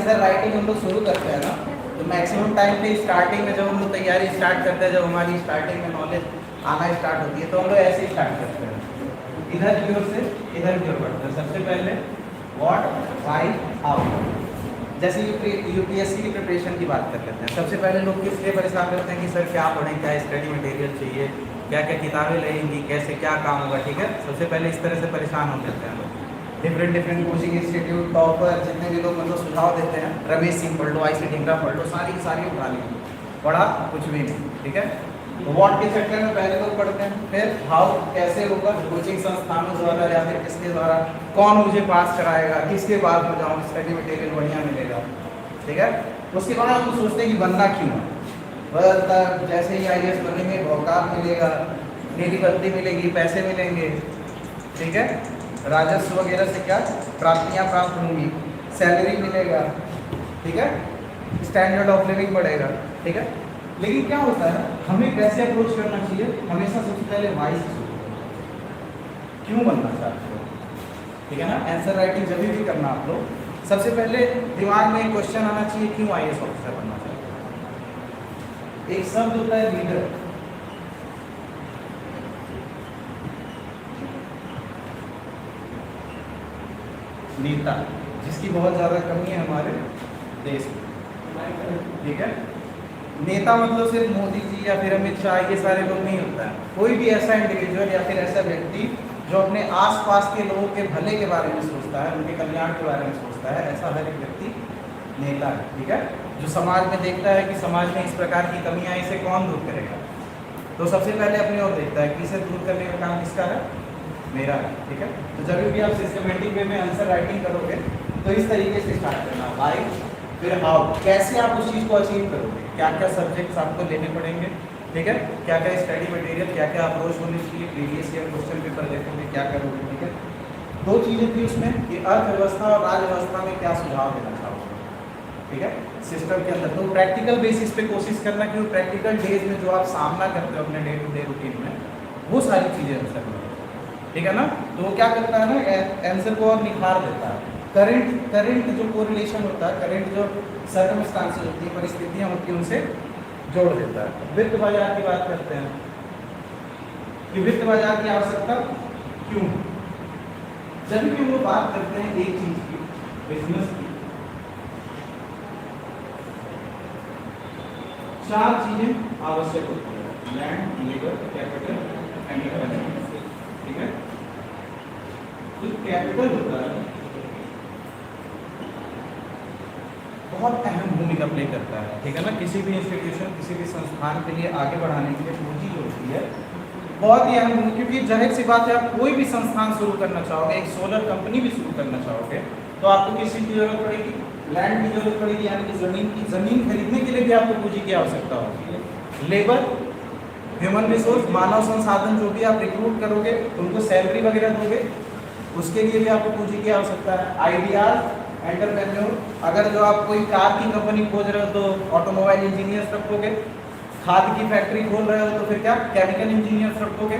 Answer writing हम लोग शुरू करते हैं ना, तो मैक्सिमम टाइम पे स्टार्टिंग में जब हम लोग तैयारी स्टार्ट करते हैं, जब हमारी स्टार्टिंग में नॉलेज आना स्टार्ट होती है, तो हम लोग ऐसे ही स्टार्ट करते हैं, इधर की ओर से इधर की ओर बढ़ते हैं। सबसे पहले व्हाट, व्हाई, हाउ। जैसे यूपीएससी की प्रिपरेशन की बात कर लेते हैं। सबसे पहले लोग किस लिए परेशान करते हैं कि सर क्या पढ़ें, क्या स्टडी मटेरियल चाहिए, क्या क्या किताबें लगेंगी, कैसे क्या काम होगा, ठीक है। सबसे पहले इस तरह से परेशान हो जाते हैं लोग। डिफरेंट कोचिंग इंस्टीट्यूट, टॉपर, जितने भी लोग मतलब सुझाव देते हैं, रमेश सिंह पढ़ लो, IC ढींगरा पढ़ लो, सारी की सारी उठा ली, पढ़ा कुछ भी नहीं, ठीक है। तो व्हाट के चक्कर में पहले लोग पढ़ते हैं, फिर हाउ कैसे होगा, कोचिंग संस्थानों द्वारा या फिर किसके द्वारा, कौन मुझे पास कराएगा, किसके पास में जाऊँ, स्टडी मटेरियल बढ़िया मिलेगा, ठीक है। उसके बाद हम सोचते हैं कि बनना क्यों है, बस जैसे ही IAS बनेंगे औकात मिलेगा, निधि बत्ती मिलेगी, पैसे मिलेंगे, ठीक है, राजस्व वगैरह से क्या प्राप्तियाँ प्राप्त होंगी, सैलरी मिलेगा, ठीक है, स्टैंडर्ड ऑफ लिविंग बढ़ेगा, ठीक है। लेकिन क्या होता है, हमें कैसे अप्रोच करना चाहिए, हमेशा सबसे पहले वाई से शुरू करो, क्यों बनना चाहते हो, ठीक है ना। आंसर राइटिंग जब भी करना आप लोग, सबसे पहले दिमाग में एक क्वेश्चन आना चाहिए, क्यों IAS ऑफिसर बनना चाहते हो। एक शब्द होता है लीडर, नेता, जिसकी बहुत ज़्यादा कमी है हमारे देश में, ठीक है। नेता मतलब सिर्फ मोदी जी या फिर अमित शाह, ये सारे लोग नहीं होता है। कोई भी ऐसा इंडिविजुअल या फिर ऐसा व्यक्ति जो अपने आसपास के लोगों के भले के बारे में सोचता है, उनके कल्याण के बारे में सोचता है, ऐसा हर एक व्यक्ति नेता है, ठीक है। जो समाज में देखता है कि समाज में इस प्रकार की कमियां, इसे कौन दूर करेगा, तो सबसे पहले अपनी ओर देखता है कि इसे दूर करने का काम किसका है, मेरा है, ठीक है। तो जब भी आप सिस्टमेटिक वे में आंसर राइटिंग करोगे तो इस तरीके से स्टार्ट करना, व्हाई, फिर हाउ, कैसे आप उस चीज़ को अचीव करोगे, क्या क्या सब्जेक्ट्स आपको लेने पड़ेंगे, ठीक है, क्या क्या स्टडी मटेरियल, क्या क्या अप्रोच होनी चाहिए, प्रीवियस ईयर क्वेश्चन पेपर देखोगे, क्या करोगे, ठीक है। दो चीज़ें थी उसमें कि अर्थव्यवस्था और राजव्यवस्था में क्या सुझाव देना चाहोगे, ठीक है, सिस्टम के अंदर। तो प्रैक्टिकल बेसिस पे कोशिश करना कि वो प्रैक्टिकल डेज में जो आप सामना करते हो अपने डे टू डे रूटीन में, वो सारी चीज़ें आंसर में, ठीक है ना। तो वो क्या करता है ना, आंसर को और निखार देता है। करंट जो कोरिलेशन होता है, करंट जो सर्कमस्टांसेस होती है, परिस्थितियाँ होती हैं, उनसे जोड़ देता है। वित्त बाजार की बात करते हैं कि वित्त बाजार की आवश्यकता क्यों, जब भी वो बात करते हैं एक चीज की, बिजनेस की, चार चीजें आवश्यक होती है, land, labour, capital and finance, ठीक है। तो कैपिटल होता है बहुत अहम भूमिका प्ले करता है, ठीक है ना। किसी भी इंस्टीट्यूशन, किसी भी संस्थान के लिए आगे बढ़ाने के लिए पूंजी जो होती है बहुत ही अहम, क्योंकि जाहिर सी बात है, आप कोई भी संस्थान शुरू करना चाहोगे, एक सोलर कंपनी भी शुरू करना चाहोगे, तो आपको किसी की जरूरत पड़ेगी, लैंड की जरूरत पड़ेगी, यानी कि जमीन खरीदने के लिए भी आपको पूंजी की आवश्यकता होती है। लेबर, ह्यूमन रिसोर्स, मानव संसाधन, जो भी आप रिक्रूट करोगे, उनको सैलरी वगैरह दोगे, उसके लिए भी आपको पूंजी की आवश्यकता है। आइडियाज, एंटरप्रेन्योर, अगर जो आप कोई कार की कंपनी खोज रहे हो तो ऑटोमोबाइल इंजीनियर्स रखोगे, खाद की फैक्ट्री खोल रहे हो तो फिर क्या केमिकल इंजीनियर्स रखोगे,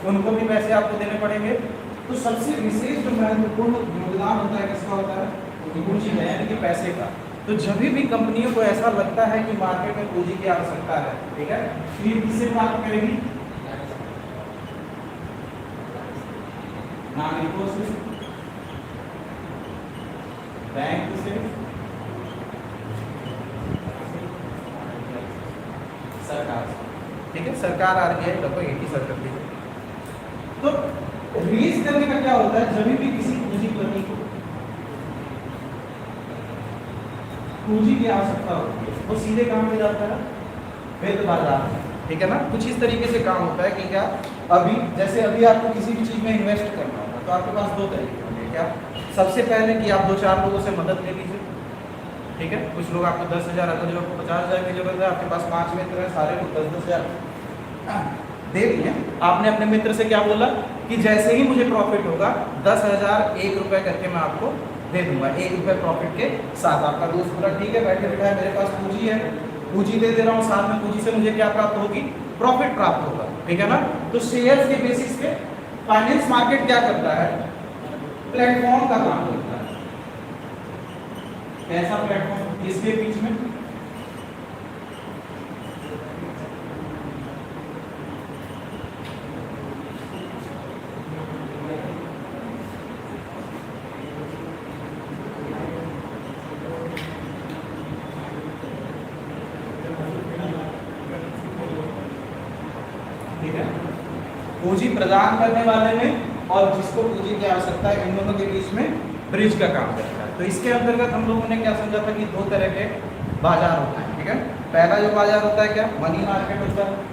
उनको भी पैसे आपको देने पड़ेंगे। तो सबसे विशेष जो महत्वपूर्ण योगदान होता है किसका होता है, पूंजी है, यानी कि पैसे का। तो जब भी कंपनियों को ऐसा लगता है कि मार्केट में पूंजी की आवश्यकता है, ठीक है, तो ये किससे प्राप्त करेगी, नागरिकों से, बैंक से, सरकार से, ठीक है। सरकार RBI लगभग एक ही सर करती है। तो रिलीज करने का क्या होता है, जब भी किसी पूंजीपति को पूंजी की आवश्यकता होती है, वो सीधे काम में जाता है वित्त बाजार, ठीक है ना। कुछ इस तरीके से काम होता है कि क्या, अभी जैसे अभी आपको किसी भी चीज़ में इन्वेस्ट करना होगा तो आपके पास दो तरीके होंगे। क्या, सबसे पहले कि आप 2-4 लोगों से मदद ले लीजिए, ठीक है। कुछ लोग आपको 10,000, अगर जो आपको 50,000 की जरूरत है, आपके पास 5 मित्र हैं, सारे लोग 10,000 दे दिए। आपने अपने मित्र से क्या बोला कि जैसे ही मुझे प्रॉफिट होगा 10,000 1 रुपये करके मैं आपको दे दूंगा, 1 रुपये प्रॉफिट के साथ। आपका दोस्त बोला ठीक है, बैठे बैठा है, मेरे पास पूंजी है, पूंजी दे दे रहा हूँ, साथ में पूंजी से मुझे क्या प्राप्त होगी, प्रॉफिट प्राप्त होगा, ठीक है ना। तो शेयर्स के बेसिस पे फाइनेंस मार्केट क्या करता है, प्लेटफॉर्म का काम करता है। कैसा प्लेटफॉर्म, किसके बीच में? ठीक है, पूंजी प्रदान करने वाले में और जिसको पूंजी की आवश्यकता है, इन दोनों के बीच में ब्रिज का काम करता है। तो इसके अंतर्गत हम लोगों ने क्या समझा था कि दो तरह के बाजार होते हैं। ठीक है, पहला जो बाजार होता है क्या, मनी मार्केट होता है।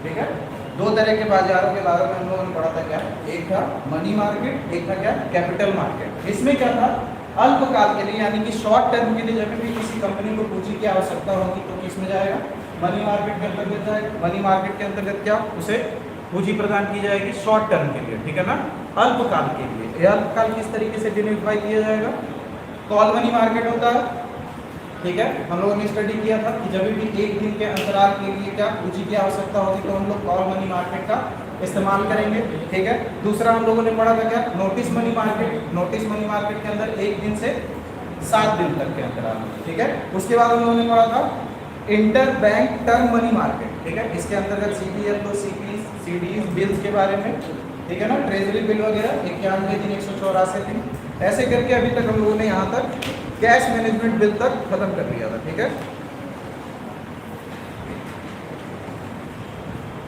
ठीक है, दो तरह के बाजारों के बारे में हम लोगों ने पढ़ा था क्या, एक था मनी मार्केट, एक था क्या कैपिटल मार्केट। इसमें क्या था, अल्पकाल के लिए यानी कि शॉर्ट टर्म के लिए जब भी किसी कंपनी को पूंजी की आवश्यकता होगी तो किसमें जाएगा, मनी मार्केट के अंतर्गत जाएगा। मनी मार्केट के अंतर्गत क्या, उसे पूंजी प्रदान की जाएगी शॉर्ट टर्म के लिए, ठीक है ना, अल्पकाल के लिए। ये अल्पकाल किस तरीके से डिनोटिफाई किया जाएगा, कॉल मनी मार्केट होता है। ठीक है, हम लोगों ने स्टडी किया था कि जब भी एक दिन के अंतराल के लिए क्या पूंजी की आवश्यकता होगी तो हम लोग कॉल मनी मार्केट का इस्तेमाल करेंगे। ठीक है, दूसरा हम लोगों ने पढ़ा था क्या, notice money market. Notice money market के अंदर एक दिन से 7 दिन तक के अंतराल। ठीक है, उसके बाद हम लोगों ने पढ़ा था inter bank term money market. ठीक है, इसके अंतर्गत सीपीएल तो सीपीज सीडीज बिल्स के बारे में, ठीक है ना, ट्रेजरी बिल वगैरह 91 दिन 184 दिन, ऐसे करके अभी तक हम लोगों ने यहाँ तक कैश मैनेजमेंट बिल तक खत्म कर लिया था। ठीक है,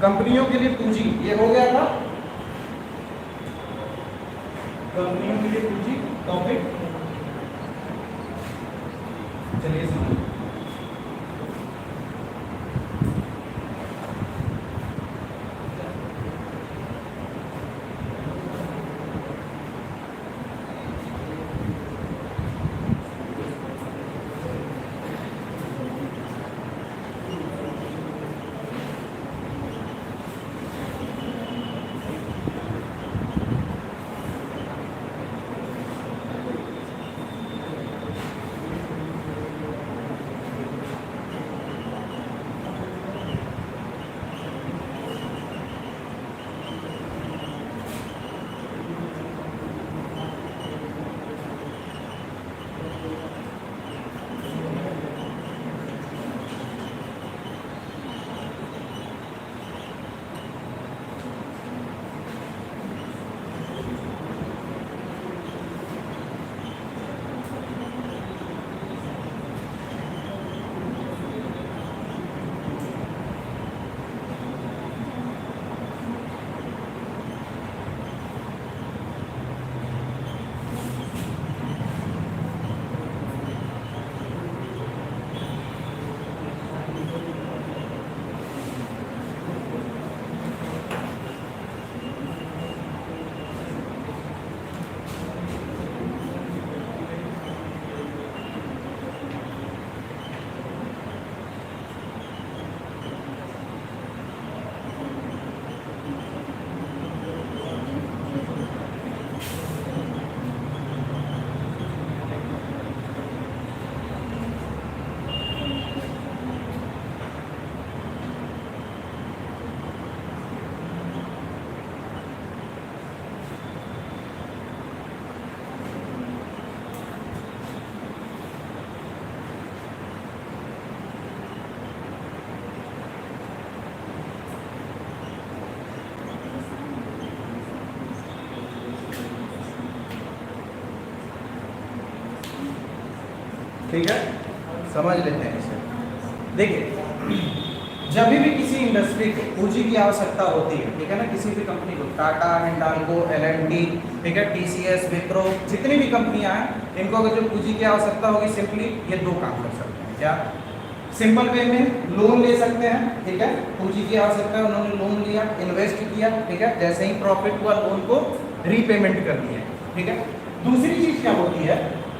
कंपनियों के लिए पूंजी ये हो गया था, कंपनियों के लिए पूंजी टॉपिक। चलिए समझिए, ठीक है, समझ लेते हैं इसे। देखिए, जब भी किसी इंडस्ट्री को पूंजी की आवश्यकता होती है, ठीक है ना, किसी भी कंपनी को, टाटा, हिंडाल्को, एल&टी, ठीक है, टीसीएस, विप्रो, जितनी भी कंपनियां हैं, इनको अगर जो पूंजी की आवश्यकता होगी, सिंपली ये दो काम कर सकते हैं। क्या, सिंपल वे में लोन ले सकते हैं, ठीक है, पूंजी की आवश्यकता है, उन्होंने लोन लिया, इन्वेस्ट किया, ठीक है, जैसे ही प्रॉफिट हुआ लोन को रीपेमेंट कर दिया, ठीक है। दूसरी चीज क्या होती है,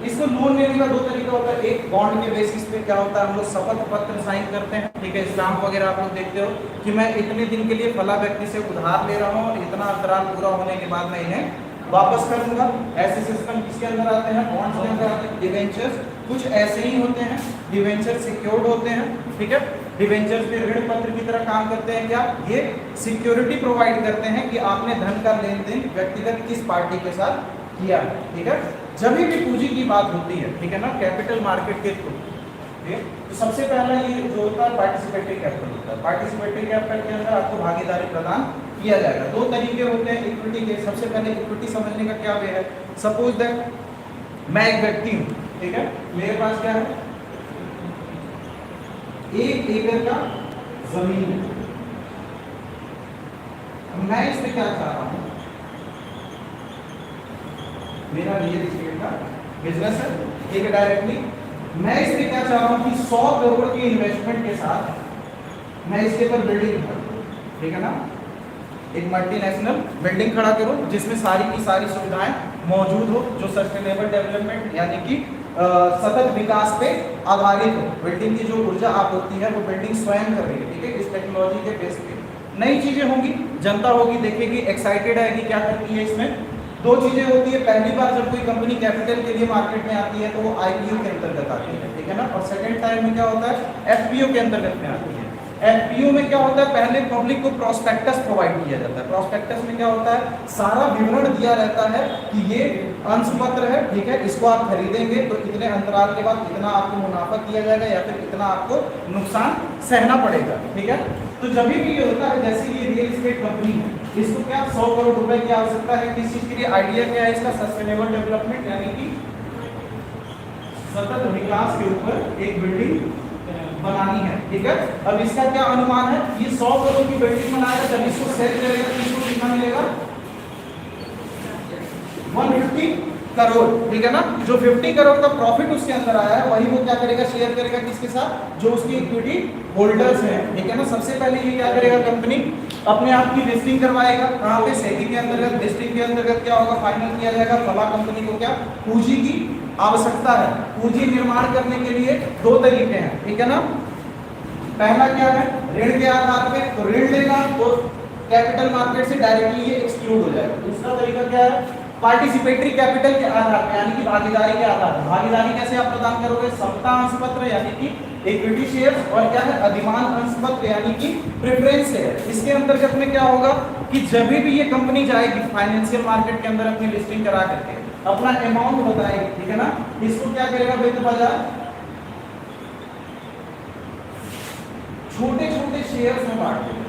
इसको लोन लेने का दो तरीका होता है। एक बॉन्ड के बेसिस पे क्या होता है, हम लोग शपथ पत्र साइन करते हैं, ठीक है, स्टाम्प वगैरह आप लोग देखते हो कि मैं इतने दिन के लिए फला व्यक्ति से उधार ले रहा हूँ और इतना अंतराल पूरा होने के बाद मैं इन्हें वापस कर दूंगा। ऐसे सिस्टम किसके अंदर आते हैं, बॉन्ड्स के अंदर आते हैं। डिवेंचर्स कुछ ऐसे ही होते हैं, डिवेंचर सिक्योर्ड होते हैं, ठीक है। डिवेंचर्स में ऋण पत्र की तरह काम करते हैं। क्या ये सिक्योरिटी प्रोवाइड करते हैं कि आपने धन का लेन देन व्यक्तिगत किस पार्टी के साथ किया, ठीक है। जब भी पूंजी की बात होती है, ठीक है ना, कैपिटल मार्केट के थ्रू, ठीक है, तो सबसे पहला ये जो होता है पार्टिसिपेटरी कैपिटल होता है। पार्टिसिपेटरी कैपिटल के अंदर आपको भागीदारी प्रदान किया जाएगा। दो तरीके होते हैं इक्विटी के। सबसे पहले इक्विटी समझने का क्या वे है, सपोज दैट मैं एक व्यक्ति हूं, ठीक है, मेरे पास क्या है, 1 एकड़ का जमीन है। मैं इसमें क्या चाह रहा हूं, मेरा रियल एस्टेट का बिजनेस है, ठीक है, डायरेक्टली मैं इसमें क्या चाह रहा हूं कि 100 करोड़ के इन्वेस्टमेंट के साथ मैं इसके ऊपर बिल्डिंग करूं, ठीक है ना, एक मल्टीनेशनल बिल्डिंग खड़ा करूं जिसमें सारी की सारी सुविधाएं मौजूद हो, जो सस्टेनेबल डेवलपमेंट यानी कि सतत विकास पे आधारित हो। बिल्डिंग की जो ऊर्जा आपूर्ति है वो बिल्डिंग स्वयं कर रही है, ठीक है, इस टेक्नोलॉजी के बेस पे नई चीजें होंगी, जनता होगी, देखेगी, एक्साइटेड है कि क्या करती है। इसमें दो चीजें होती है, पहली बार जब कोई कंपनी कैपिटल के लिए मार्केट में आती है तो वो आईपीओ के अंतर्गत आती है, ठीक है ना, और सेकंड टाइम में क्या होता है, एफपीओ के अंतर्गत में आती है। एफपीओ में क्या होता है, पहले पब्लिक को प्रोस्पेक्टस प्रोवाइड किया जाता है। प्रोस्पेक्टस में क्या होता है, सारा विवरण दिया रहता है कि ये अंश पत्र है, ठीक है, इसको आप खरीदेंगे तो इतने अंतराल के बाद इतना आपको मुनाफा दिया जाएगा या फिर इतना आपको नुकसान सहना पड़ेगा, ठीक है। तो जब भी ये होता है, जैसे ये रियल एस्टेट कंपनी है, इसको क्या 100 करोड़ रुपए की आवश्यकता है, किस चीज के लिए, आइडिया क्या है इसका, सस्टेनेबल डेवलपमेंट यानी कि सतत विकास के ऊपर एक बिल्डिंग बनानी है, ठीक है। अब इसका क्या अनुमान है, ये 100 करोड़ की बिल्डिंग बनाएगा, जब इसको सेल करेगा तो इसको कितना मिलेगा, 150 करोड़, ठीक है ना। जो 50 करोड़ का प्रॉफिट उसके अंदर आया है वही वो क्या करेगा, शेयर करेगा किसके साथ, जो उसकी इक्विटी होल्डर्स हैं, ठीक है ना। सबसे पहले ये क्या करेगा, कंपनी अपने आप की लिस्टिंग करवाएगा, कहाँ पे, सेबी के अंतर्गत। लिस्टिंग के अंतर्गत क्या होगा, फाइनल किया जाएगा फला कंपनी को क्या पूंजी की आवश्यकता है। पूंजी निर्माण करने के लिए दो तरीके हैं, ठीक है ना। पहला क्या है, ऋण के आधार पे, तो ऋण लेना तो कैपिटल मार्केट से डायरेक्टली ये एक्सक्लूड हो जाएगा। दूसरा तरीका क्या है, पार्टिसिपेटरी कैपिटल के आधार पे यानी कि भागीदारी के आधार पर। भागीदारी कैसे आप प्रदान करोगे, समता अंश पत्र यानी कि इक्विटी शेयर्स, और क्या है, अधिमान अंश पत्र यानी कि प्रेफरेंस शेयर। इसके अंतर्गत में क्या होगा कि जब भी ये कंपनी जाएगी फाइनेंशियल मार्केट के अंदर अपनी लिस्टिंग करा करके अपना अमाउंट बताएगी, ठीक है ना, इसको क्या करेगा वित्त बाजार छोटे छोटे शेयर्स में बांट देगा,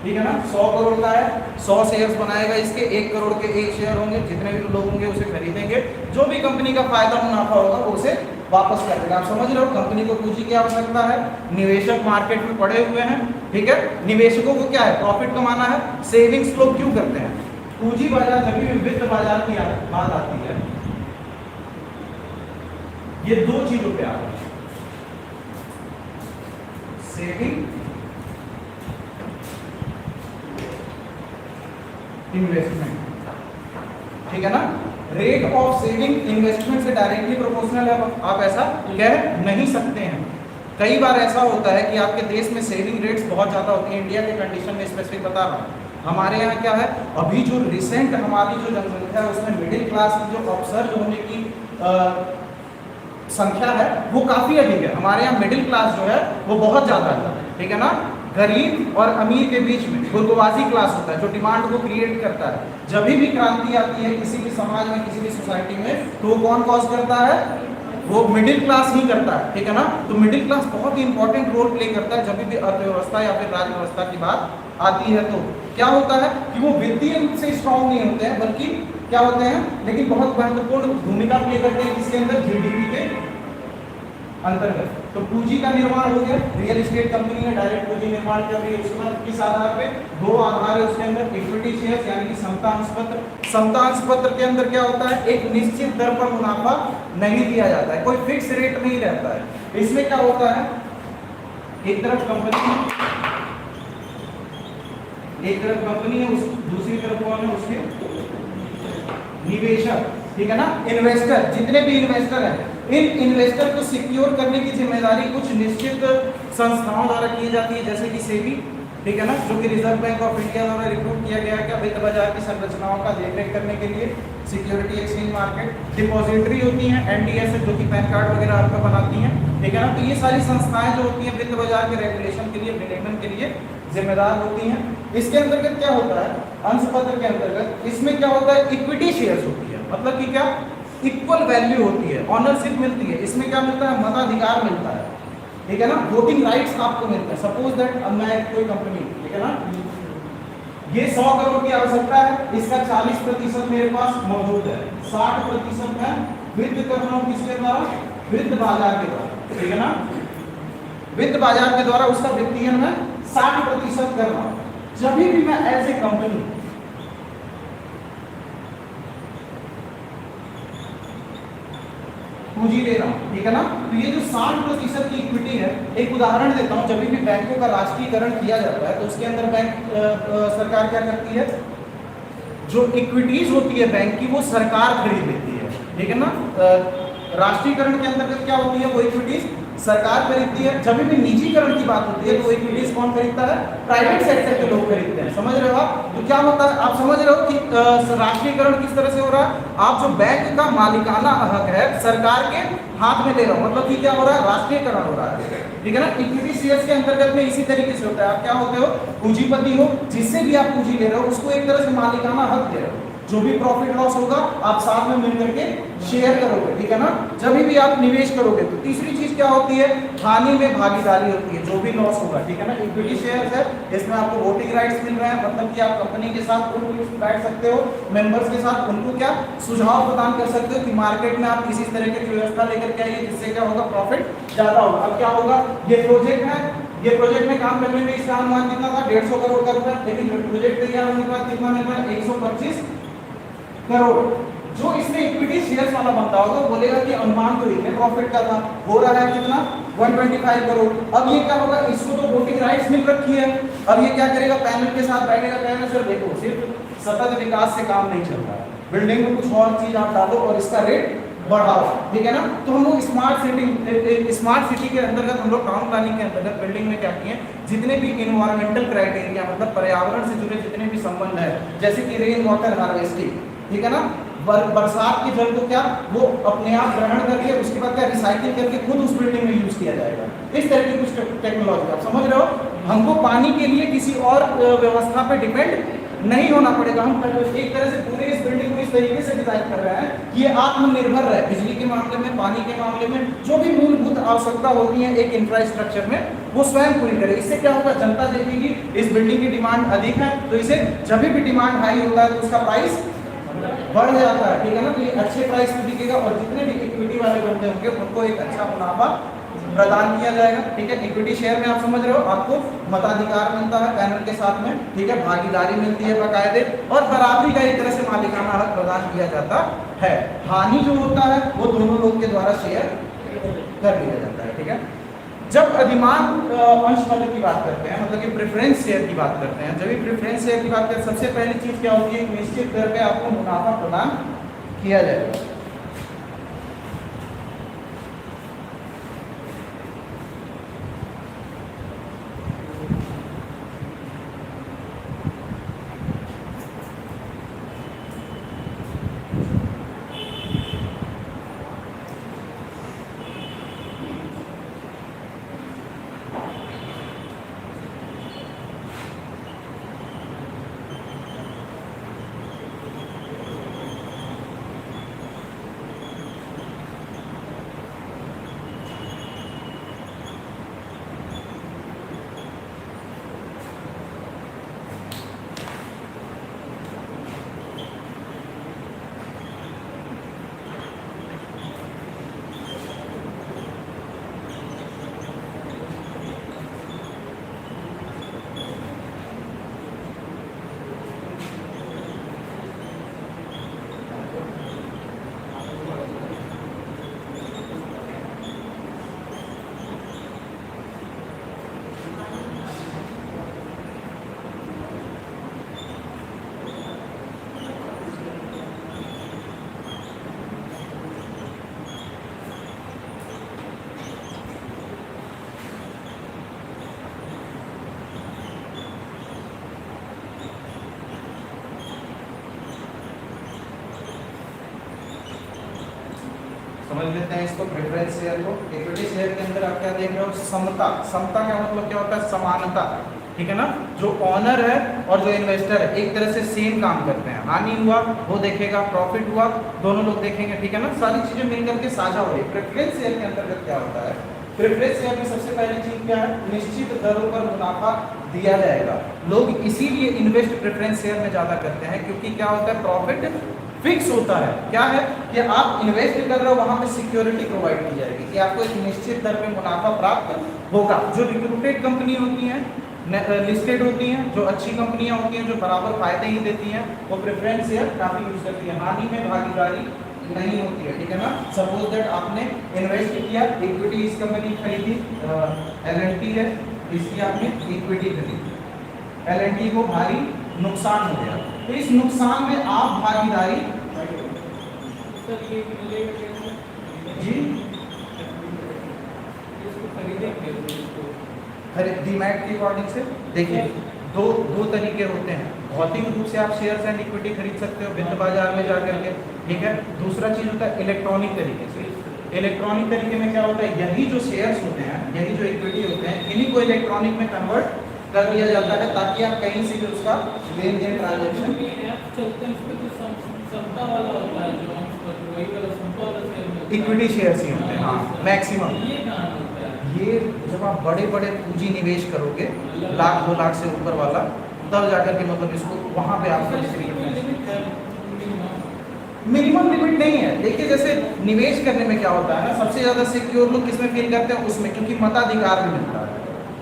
ठीक है ना। 100 करोड़ का है, 100 शेयर्स बनाएगा, इसके 1 करोड़ के 1 शेयर होंगे, जितने भी लोग होंगे उसे खरीदेंगे, जो भी कंपनी का फायदा मुनाफा होगा वो उसे वापस कर देगा। आप समझ रहे हो, कंपनी को पूंजी की आवश्यकता है, निवेशक मार्केट में पड़े हुए हैं, ठीक है, निवेशकों को क्या है, प्रॉफिट कमाना है। सेविंग्स लोग क्यों करते हैं, पूंजी बाजार जब भी वित्त बाजार की बात आती है ये दो चीजों पे आता है, सेविंग, इन्वेस्टमेंट, ठीक है ना। रेट ऑफ सेविंग इन्वेस्टमेंट से डायरेक्टली प्रोपोर्शनल है, आप ऐसा कह नहीं सकते हैं। कई बार ऐसा होता है कि आपके देश में सेविंग रेट्स बहुत ज़्यादा होती है, इंडिया के कंडीशन में स्पेसिफिक बता रहा हूँ। हमारे यहाँ क्या है, अभी जो रिसेंट हमारी जो जनसंख्या है उसमें मिडिल क्लास की जो अपसर्ज होने की संख्या है वो काफ़ी अधिक है। हमारे यहाँ मिडिल क्लास जो है वो बहुत ज़्यादा है, ठीक है ना। गरीब और अमीर के बीच में बुर्जुआजी क्लास होता है जो डिमांड को क्रिएट करता है। जब भी क्रांति आती है किसी भी समाज में, किसी भी सोसाइटी में, तो वो कौन कॉज करता है, वो मिडिल क्लास ही करता है, ठीक है ना। तो मिडिल क्लास बहुत ही इंपॉर्टेंट रोल प्ले करता है जब भी अर्थव्यवस्था या फिर राज्य व्यवस्था की बात आती है। तो क्या होता है कि वो वित्तीय रूप से स्ट्रॉन्ग नहीं होते हैं, बल्कि क्या होते हैं, लेकिन बहुत महत्वपूर्ण भूमिका प्ले करते हैं किसके अंदर, जीडीपी के अंतर्गत। तो पूंजी का निर्माण हो गया, रियल एस्टेट कंपनी ने डायरेक्ट पूंजी निर्माण कर रही है, उसके बाद किस आधार पे, दो आधार है उसके अंदर, इक्विटी शेयर्स यानी कि समता अंश पत्र। समता अंश पत्र के अंदर क्या होता है, एक निश्चित दर पर मुनाफा नहीं दिया जाता है, कोई फिक्स रेट नहीं रहता है। इसमें क्या होता है एक तरफ कंपनी है, उस दूसरी तरफ कौन है, उसके निवेशक, ठीक है ना, इन्वेस्टर। जितने भी इन्वेस्टर हैं, इन इन्वेस्टर को सिक्योर करने की जिम्मेदारी कुछ निश्चित संस्थाओं द्वारा की जाती है, जैसे कि सेबी, ठीक है ना, जो कि रिजर्व बैंक ऑफ इंडिया द्वारा रिक्रूट किया गया है वित्त बाजार की संरचनाओं का देखरेख करने के लिए। सिक्योरिटी एक्सचेंज मार्केट, डिपॉजिटरी होती हैं एनडीएस जो कि पैन कार्ड वगैरह आपका बनाती हैं, ठीक है ना। तो ये सारी संस्थाएं जो होती हैं वित्त बाजार के रेगुलेशन के लिए, विनियमन के लिए जिम्मेदार होती हैं। इसके अंतर्गत क्या होता है, अंशपत्र के अंतर्गत इसमें क्या होता है, इक्विटी शेयर्स होती है, मतलब कि क्या, इक्वल वैल्यू होती है, ऑनरशिप मिलती है। इसमें क्या मिलता है, मताधिकार मिलता है, ठीक है ना, वोटिंग राइट्स आपको मिलते हैं। सपोज दैट अब मैं कोई कंपनी, ठीक है ना, ये 100 करोड़ की आवश्यकता है, इसका 40% मेरे पास मौजूद है, 60% मैं वित्त कर रहा हूँ किसके द्वारा, वित्त बाजार के द्वारा, ठीक है ना, वित्त बाजार के द्वारा उसका वित्तीयन मैं 60% कर रहा हूँ। जब भी मैं ऐसे कंपनी पूंजी ले रहा हूँ, ठीक है ना, तो ये जो 60% की इक्विटी है, एक उदाहरण देता हूँ, जब भी बैंकों का राष्ट्रीयकरण किया जाता है तो उसके अंदर बैंक सरकार क्या करती है, जो इक्विटीज होती है बैंक की वो सरकार खरीद लेती है, ठीक है ना। राष्ट्रीयकरण के अंतर्गत क्या होती है, वो इक्विटीज सरकार खरीदती है। जब भी निजीकरण की बात होती है तो इक्विटीज कौन खरीदता है, प्राइवेट सेक्टर के लोग खरीदते हैं, समझ रहे हो आप। तो क्या होता है, आप समझ रहे हो कि राष्ट्रीयकरण किस तरह से हो रहा है, आप जो बैंक का मालिकाना हक है सरकार के हाथ में ले रहा हूं, मतलब कि क्या हो रहा है, राष्ट्रीयकरण हो रहा है, ठीक है ना। इक्विटी शेयर्स के अंतर्गत में इसी तरीके से होता है, आप क्या होते हो, पूंजीपति हो, जिससे भी आप पूंजी ले रहे हो उसको एक तरह से मालिकाना हक दे रहे हो। जो भी प्रॉफिट लॉस होगा आप साथ में मिलकर के शेयर करोगे, ठीक है ना। जब भी आप निवेश करोगे तो तीसरी चीज क्या होती है, हानि में भागीदारी होती है, जो भी लॉस होगा, ठीक है ना। इक्विटी शेयर्स है, इसमें आपको वोटिंग राइट्स मिल रहे हैं, मतलब कि आप कंपनी के साथ बैठ सकते हो, मेंबर्स के साथ उनको क्या सुझाव प्रदान कर सकते हो कि मार्केट में आप किसी तरह की व्यवस्था लेकर के आइए जिससे क्या होगा, प्रॉफिट ज्यादा होगा। अब क्या होगा, ये प्रोजेक्ट है, ये प्रोजेक्ट में काम करने में इसका अनुमान कितना था, 150 करोड़ का रुपया, लेकिन प्रोजेक्ट तैयार होने के बाद कितना मिल रहा है, 125 करोड़। जो इसमें इक्विटी शेयर्स वाला बनता होगा बोलेगा कि अनुमान तो इतने प्रॉफिट का था, हो रहा है कितना, 125 करोड़। अब ये क्या होगा, इसको तो वोटिंग राइट्स मिल रखी है, अब ये क्या करेगा, पैनल के साथ बैठेगा, कहेगा सर देखो सिर्फ सतत विकास से काम नहीं चलता है, बिल्डिंग में कुछ और चीज आप डालो और इसका रेट बढ़ाओ, ठीक है ना। तो हम लोग स्मार्ट सिटी के अंतर्गत हम लोग टाउन प्लानिंग के अंतर्गत बिल्डिंग में क्या किए, जितने भी इन्वायरमेंटल क्राइटेरिया, मतलब पर्यावरण से जुड़े जितने भी संबंध है, जैसे कि रेन वाटर हार्वेस्टिंग, ठीक है ना, बरसात के जल को क्या वो अपने आप ग्रहण करके उसके बाद क्या रिसाइकिल करके खुद उस बिल्डिंग में यूज किया जाएगा, इस तरह की कुछ टेक्नोलॉजी, आप समझ रहे हो। हमको पानी के लिए किसी और व्यवस्था पे डिपेंड नहीं होना पड़ेगा, हम एक तरह से पूरे इस बिल्डिंग को इस तरीके से डिजाइन कर रहे हैं कि ये आत्मनिर्भर रहे, बिजली के मामले में, पानी के मामले में, जो भी मूलभूत आवश्यकता होती है एक इंफ्रास्ट्रक्चर में वो स्वयं पूरी करे। इससे क्या होगा, जनता देखेगी इस बिल्डिंग की डिमांड अधिक है, तो इसे जब भी डिमांड हाई होता है तो उसका प्राइस बढ़ जाता है, ठीक है ना। तो ये अच्छे प्राइस पे बिकेगा और जितने भी इक्विटी वाले बंदे होंगे उनको एक अच्छा मुनाफा प्रदान किया जाएगा, ठीक है। इक्विटी शेयर में आप समझ रहे हो, आपको मताधिकार मिलता है पैनल के साथ में, ठीक है, भागीदारी मिलती है बाकायदे, और बराबरी का एक तरह से मालिकाना हक प्रदान किया जाता है। हानि जो होता है वो दोनों लोग के द्वारा शेयर कर लिया जाता है, ठीक है। जब अधिमान अंश पत्र की बात करते हैं, मतलब कि प्रेफरेंस शेयर की बात करते हैं, जब भी प्रेफरेंस शेयर की बात करते हैं सबसे पहली चीज क्या होती है, एक निश्चित दर पे आपको मुनाफा प्रदान किया जाएगा। समझ लेते हैं इसको, प्रेफरेंस शेयर को। इक्विटी शेयर के अंदर आप क्या देख रहे हो, समता। समता का मतलब क्या होता है, समानता, ठीक है ना। जो ऑनर है और जो इन्वेस्टर है एक तरह से सेम काम करते हैं, हानि हुआ वो देखेगा, प्रॉफिट हुआ दोनों लोग देखेंगे, ठीक है ना, सारी चीजें मिलकर के साझा हो रही है। प्रेफरेंस शेयर के अंतर्गत क्या होता है, प्रेफरेंस शेयर में सबसे पहली चीज क्या है, निश्चित दरों पर मुनाफा दिया जाएगा। लोग इसीलिए इन्वेस्ट प्रेफरेंस शेयर में ज्यादा करते हैं, क्योंकि क्या होता है, प्रॉफिट फिक्स होता है। क्या है कि आप इन्वेस्ट कर रहे हो, वहां पे सिक्योरिटी प्रोवाइड की जाएगी कि आपको एक निश्चित दर पे मुनाफा प्राप्त होगा। जो रिक्रूटेड कंपनी होती हैं, लिस्टेड होती हैं, जो अच्छी कंपनियां होती हैं, जो बराबर फायदे ही देती हैं, वो प्रेफरेंस शेयर काफी यूज करती है, हानि में भागीदारी नहीं होती है, ठीक है ना। सपोज दैट आपने इन्वेस्ट किया, इक्विटी इस कंपनी खरीदी, L&T है, इसकी आपने इक्विटी खरीदी, L&T को भारी नुकसान हो गया, तो इस नुकसान में आप भागीदारी जी डीमैट के अकॉर्डिंग से देखिए, दो तरीके होते हैं। भौतिक रूप से आप शेयर्स एंड इक्विटी खरीद सकते हो वित्त बाजार में जाकर के, ठीक है। दूसरा चीज होता है इलेक्ट्रॉनिक तरीके से। इलेक्ट्रॉनिक तरीके में क्या होता है, यही जो शेयर्स होते हैं, यही जो इक्विटी होते हैं, इन्हीं को इलेक्ट्रॉनिक में कन्वर्ट कर दिया जाता है, ताकि आप कहीं से भी उसका लेन देन ट्रांजेक्शन इक्विटी शेयर्स ही होते हैं, हाँ मैक्सिमम। ये जब आप बड़े बड़े पूंजी निवेश करोगे, लाख 2 लाख से ऊपर वाला, तब जाकर के मतलब इसको वहां पे आपको मिनिमम लिमिट नहीं है। देखिए जैसे निवेश करने में क्या होता है ना, सबसे ज्यादा सिक्योर लोग किसमें फील करते हैं, उसमें, क्योंकि मताधिकार भी मिलता है।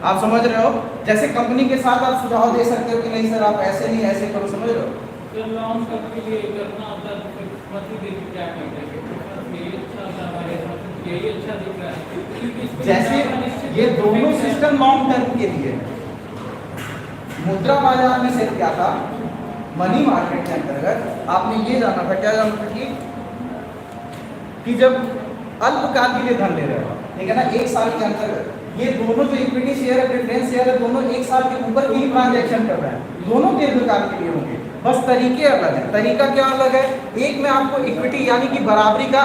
आप समझ रहे हो, जैसे कंपनी के साथ आप सुझाव दे सकते हो कि नहीं सर आप ऐसे नहीं ऐसे करो, समझ रहे हो। जैसे ये दोनों सिस्टम लॉन्ग टर्म के लिए, मुद्रा बाजार में सिर्फ क्या था, मनी मार्केट के अंतर्गत आपने ये जाना था, क्या जाना था कि जब अल्पकाल के लिए धन ले रहे हो, ठीक है ना, 1 साल के अंतर्गत, ये दोनों जो इक्विटी शेयर है, प्रेफरेंस शेयर है, दोनों 1 साल के ऊपर ही ट्रांजैक्शन कर रहे हैं, दोनों दीर्घकाल के लिए होंगे, बस तरीके अलग है। तरीका क्या अलग है, एक में आपको इक्विटी यानी कि बराबरी का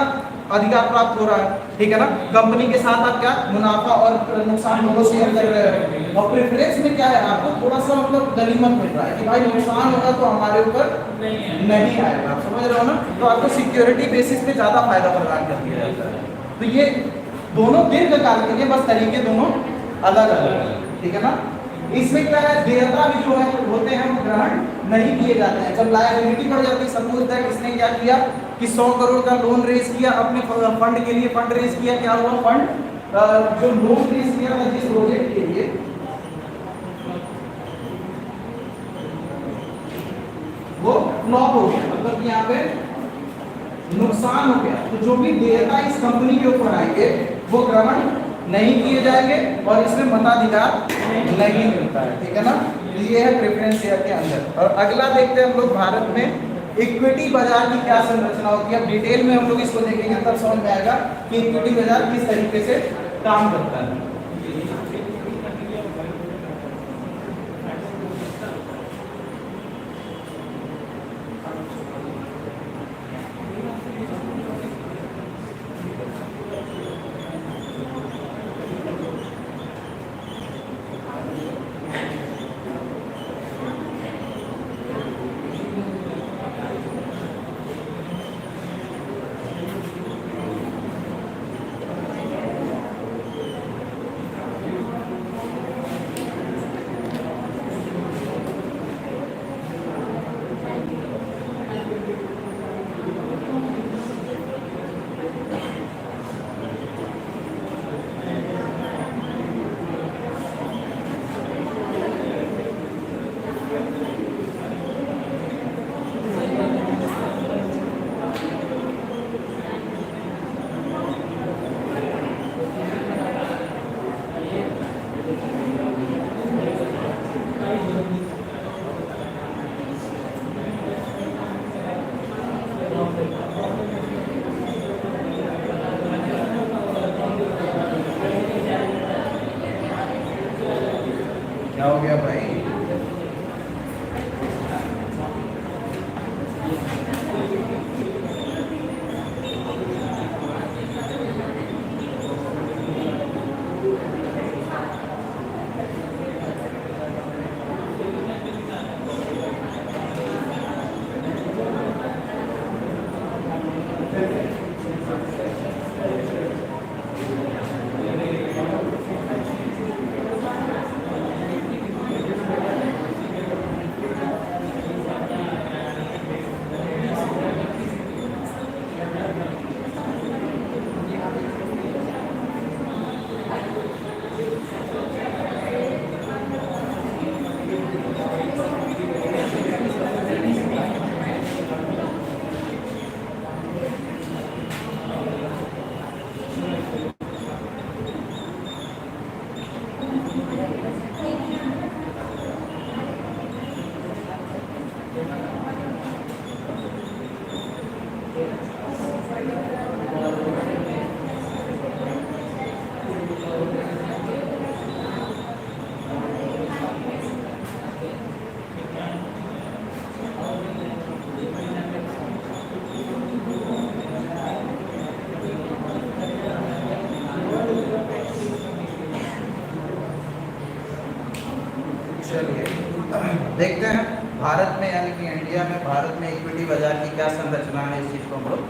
अधिकार प्राप्त हो रहा है, ठीक है ना, कंपनी के साथ आप क्या मुनाफा और नुकसान दोनों शेयर कर रहे हैं। और प्रेफरेंस में क्या है, आपको थोड़ा सा मतलब गनीमत मिल रहा है कि भाई नुकसान होगा तो हमारे ऊपर नहीं आएगा, आप समझ रहे हो ना। तो आपको सिक्योरिटी बेसिस पे ज्यादा फायदा प्रदान कर दिया जाता है। तो ये दोनों दीर्घकाल के लिए, बस तरीके दोनों अलग अलग है, ठीक है ना। इसमें क्या है, देयता भी जो है होते हैं वो ग्रहण नहीं किए जाते हैं। जब लायबिलिटी बढ़ जाती है, सपोज दैट इसने क्या किया कि 100 करोड़ का लोन रेज किया, अपने फंड के लिए फंड रेज किया, क्या हुआ, फंड जो लोन रेज किया था जिस प्रोजेक्ट के लिए, वो फ्लॉप हो गया, मतलब यहाँ पे नुकसान हो गया। तो जो भी देयता इस कंपनी के ऊपर आएंगे वो ग्रहण नहीं किए जाएंगे और इसमें मताधिकार नहीं मिलता है, ठीक है ना। ये है प्रेफरेंस शेयर के अंदर। और अगला देखते हैं हम लोग, भारत में इक्विटी बाजार की क्या संरचना होती है। अब डिटेल में हम लोग इसको देखेंगे तब समझ में आएगा कि इक्विटी बाजार किस तरीके से काम करता है। क्या हो गया भाई, देखते हैं भारत में यानी कि इंडिया में, भारत में इक्विटी बाजार की क्या संरचना है, इस चीज़ को हम लोग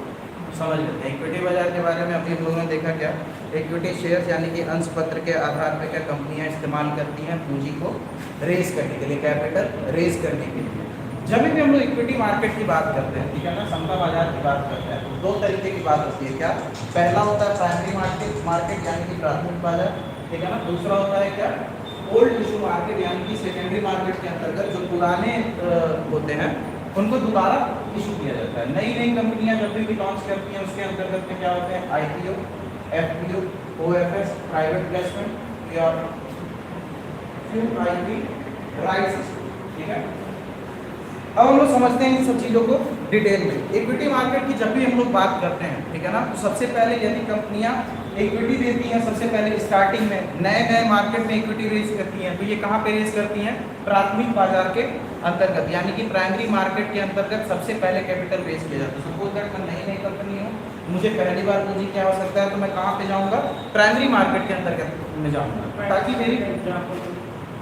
समझ लेते हैं। इक्विटी बाजार के बारे में अभी हम लोगों ने देखा क्या, इक्विटी शेयर्स यानी कि अंश पत्र के आधार पर क्या कंपनियां इस्तेमाल करती हैं पूंजी को रेज करने के लिए, कैपिटल रेज करने के लिए। जब भी हम लोग इक्विटी मार्केट की बात करते हैं, ठीक है ना, समता बाजार की बात करते हैं, तो दो तरीके की बात होती है। क्या, पहला होता है प्राइमरी मार्केट यानी कि प्राथमिक बाजार, ठीक है ना। दूसरा होता है क्या, ओल्ड इशू मार्केट यानी कि सेकेंडरी मार्केट के अंतर्गत जो पुराने होते हैं उनको दोबारा इशू किया जाता है। नई नई कंपनियां जब भी लॉन्च करती हैं उसके अंतर्गत में क्या होते हैं, IPO, FPO, OFS, private placement या आईपी राइट्स, ठीक है। अब हम लोग समझते हैं इन सब चीज़ों को डिटेल में। इक्विटी मार्केट की जब भी हम लोग बात करते हैं, ठीक है ना, तो सबसे पहले यदि कंपनियां इक्विटी देती हैं, सबसे पहले स्टार्टिंग में नए मार्केट में इक्विटी रेज करती हैं, तो ये कहाँ पे रेज करती हैं, प्राथमिक बाजार के अंतर्गत यानी कि प्राइमरी मार्केट के अंतर्गत सबसे पहले कैपिटल रेज किया जाता है। सपोज दैट मैं नई कंपनी हूँ, मुझे पहली बार पूंजी की आवश्यकता है, तो मैं कहाँ पे जाऊँगा, प्राइमरी मार्केट के अंतर्गत में जाऊँगा, ताकि मेरी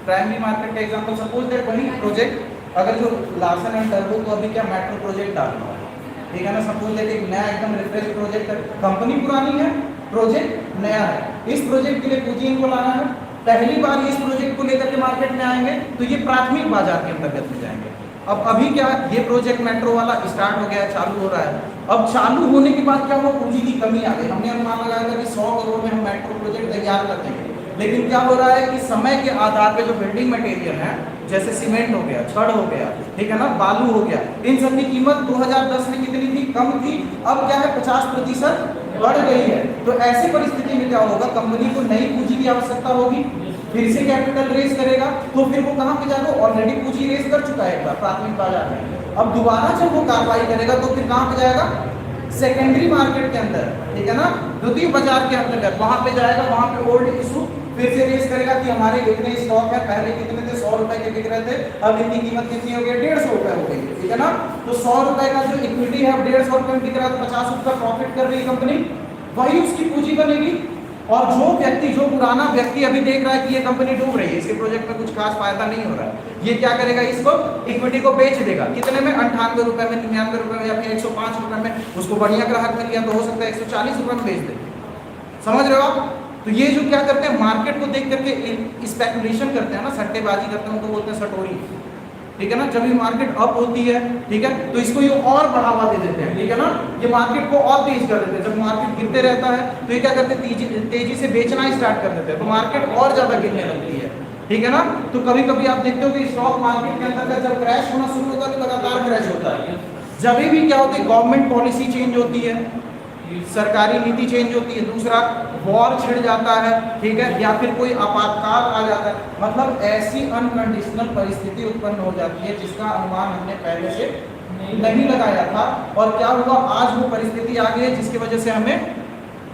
प्राइमरी मार्केट का एग्जाम्पल सपोज दैट वही प्रोजेक्ट, अगर जो लार्सन एंड टर्बो को अभी क्या मेट्रो प्रोजेक्ट डालना है, ठीक है ना, सपोज दैट एक नया एकदम रिफ्रेश प्रोजेक्ट है, कंपनी पुरानी है, प्रोजेक्ट नया है, इस प्रोजेक्ट के लिए पूंजी इनको लाना है, पहली बार इस प्रोजेक्ट को लेकर के मार्केट में आएंगे, तो ये प्राथमिक बाजार के अंतर्गत में जाएंगे। अब अभी क्या, ये प्रोजेक्ट मेट्रो वाला स्टार्ट हो गया है, चालू हो रहा है। अब चालू होने के बाद क्या हुआ, पूंजी की कमी आ गई। हमने अनुमान लगाया था कि 100 करोड़ में हम मेट्रो प्रोजेक्ट तैयार कर देंगे, लेकिन क्या हो रहा है कि समय के आधार पे जो बिल्डिंग मटेरियल है, जैसे सीमेंट हो गया, छड़ हो गया, ठीक है ना, बालू हो गया, इन सब की कीमत 2010 में कितनी थी, कम थी, अब क्या है 50% बढ़ गई है। तो ऐसी परिस्थिति में क्या होगा, कंपनी को नई पूंजी की आवश्यकता होगी, फिर से कैपिटल रेज करेगा, तो फिर वो कहाँ पे जाएगा, ऑलरेडी पूंजी रेज कर चुका है एक बार प्राथमिक बाजार में, अब दोबारा जब वो कार्रवाई करेगा तो फिर कहाँ पे जाएगा, सेकेंडरी मार्केट के अंदर, ठीक है ना, द्वितीय बाजार के अंतर्गत वहां पे जाएगा, वहां पे ओल्ड इशू फिर से रेज करेगा कि हमारे इतने स्टॉक है, पहले कितने थे, 100 रुपए के बिक रहे थे, अब इनकी कीमत कितनी हो गई, 150 रुपए हो गई, ठीक है ना। तो 100 रुपए का जो इक्विटी है 150 रुपए में बिक रहा है, तो 50 रुपए प्रॉफिट कर रही है कंपनी, वही उसकी पूंजी बनेगी। और जो व्यक्ति, जो पुराना व्यक्ति अभी देख रहा है कि ये कंपनी डूब रही है, इसके प्रोजेक्ट में कुछ खास फायदा नहीं हो रहा है, ये क्या करेगा, इसको इक्विटी को बेच देगा, कितने में, 98 रुपए में, 99 रुपए में, या फिर 105 रुपए में। उसको बढ़िया ग्राहक मिल गया तो हो सकता है 140 रुपए में बेच दे, समझ रहे हो आप। तो ये जो क्या करते हैं, मार्केट को देख करके स्पेकुलेशन करते हैं ना, सट्टेबाजी करते हैं, उनको बोलते हैं सटोरी, ठीक है ना। जब ये मार्केट अप होती है, ठीक है, तो इसको ये और बढ़ावा दे देते हैं, ठीक है ना, ये मार्केट को और तेज कर देते हैं। जब मार्केट गिरते रहता है तो ये क्या करते हैं, तेजी से बेचना स्टार्ट कर देते हैं, तो मार्केट और ज्यादा गिरने लगती है, ठीक है ना। तो कभी कभी आप देखते हो कि स्टॉक मार्केट के अंतर्गत जब क्रैश होना शुरू होता है तो लगातार क्रैश होता है। जब भी क्या होती है, गवर्नमेंट पॉलिसी चेंज होती है, सरकारी नीति चेंज होती है, दूसरा वॉर छिड़ जाता है, ठीक है, या फिर कोई आपातकाल आ जाता है, मतलब ऐसी अनकंडीशनल परिस्थिति उत्पन्न हो जाती है जिसका अनुमान हमने पहले से नहीं लगाया था, और क्या हुआ, आज वो परिस्थिति आ गई है जिसकी वजह से हमें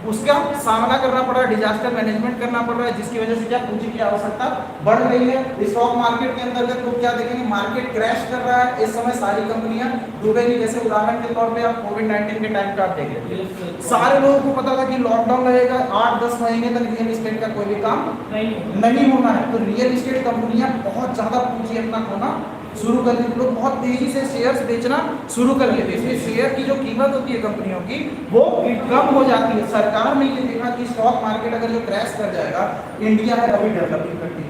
उसका सामना करना पड़ रहा है, डिजास्टर मैनेजमेंट करना पड़ रहा है, जिसकी वजह से क्या पूंजी की आवश्यकता बढ़ रही है। स्टॉक मार्केट के अंतर्गत तो क्या देखेंगे, मार्केट क्रैश कर रहा है, इस समय सारी कंपनियां डूबेगी। जैसे उदाहरण के तौर पे आप कोविड-19 के टाइम पे आप देख लेते, सारे लोगों को पता था कि लॉकडाउन रहेगा, 8-10 महीने तक रियल एस्टेट का कोई भी काम नहीं होना है, तो रियल एस्टेट कंपनियां बहुत ज्यादा पूंजी अपना खोना शुरू कर दी, लोग बहुत तेजी से शेयर्स बेचना शुरू कर दिए थे, इसलिए शेयर की जो कीमत होती है कंपनियों की वो कम हो जाती है। सरकार ने ये देखा कि स्टॉक मार्केट अगर जो क्रैश कर जाएगा, इंडिया है अभी डेवलपिंग कंट्री,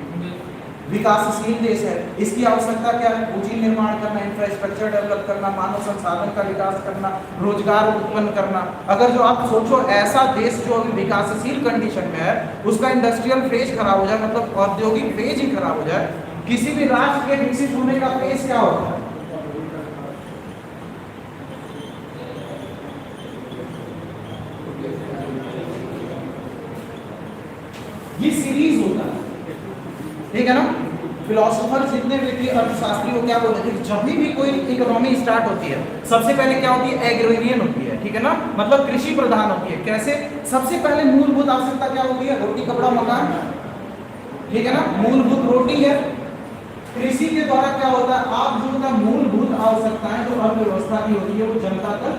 विकासशील देश है, इसकी आवश्यकता क्या है, पूंजी निर्माण करना, इंफ्रास्ट्रक्चर डेवलप करना, मानव संसाधन का विकास करना, रोजगार उत्पन्न करना। अगर जो आप सोचो ऐसा देश जो अभी विकासशील कंडीशन में है, उसका इंडस्ट्रियल फेज खराब हो जाए, मतलब औद्योगिक फेज ही खराब हो जाए, किसी भी राष्ट्र के विकसित होने का फेज क्या होता है, ये सीरीज होता है, ठीक है ना। फिलोसोफर जितने भी थे, अर्थशास्त्री वो क्या बोलते थे, जब भी कोई इकोनॉमी स्टार्ट होती है सबसे पहले क्या होती है, एग्रेरियन होती है, ठीक है ना, मतलब कृषि प्रधान होती है। कैसे, सबसे पहले मूलभूत आवश्यकता क्या होती है, रोटी कपड़ा मकान, ठीक है ना, मूलभूत रोटी है। कृषि के द्वारा क्या होता है, आप जो होता मूलभूत आवश्यकताएं जो अर्थव्यवस्था की होती है वो जनता तक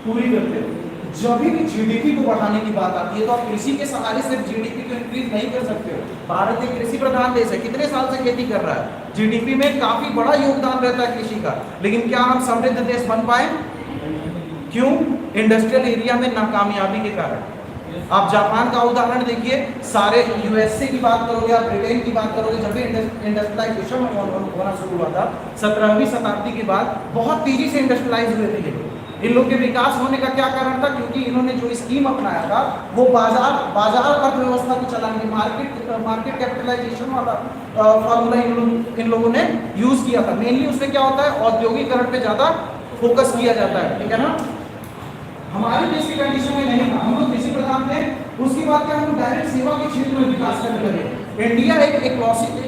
पूरी करते हो। जब भी जीडीपी को बढ़ाने की बात आती है तो आप कृषि के सहारे सिर्फ जीडीपी को इंक्रीज नहीं कर सकते हो। भारत एक कृषि प्रधान देश है, कितने साल से खेती कर रहा है, जीडीपी में काफी बड़ा योगदान रहता है कृषि का, लेकिन क्या हम समृद्ध देश बन पाए? क्यों? इंडस्ट्रियल एरिया में नाकामयाबी के कारण। आप जापान का उदाहरण देखिए, सारे यूएसए की बात करोगे, आप ब्रिटेन की बात करोगे, जब भी इंडस्ट्रियलाइजेशन होना शुरू हुआ था 17वीं शताब्दी के बाद, बहुत तेजी से इंडस्ट्रियलाइज हुए थे ये लोग। इन लोग के विकास होने का क्या कारण था? क्योंकि इन्होंने जो स्कीम अपनाया था वो बाजार अर्थव्यवस्था को चलाने, मार्केट कैपिटलाइजेशन वाला फॉर्मूला इन लोगों ने यूज किया था। मेनली उसमें क्या होता है, औद्योगिकरण पे ज्यादा फोकस किया जाता है, ठीक है ना। हमारे देश की कंडीशन में नहीं था, हम लोग कृषि प्रधान थे। उसके बाद क्या, हम डायरेक्ट सेवा के क्षेत्र में विकास करने लगे। इंडिया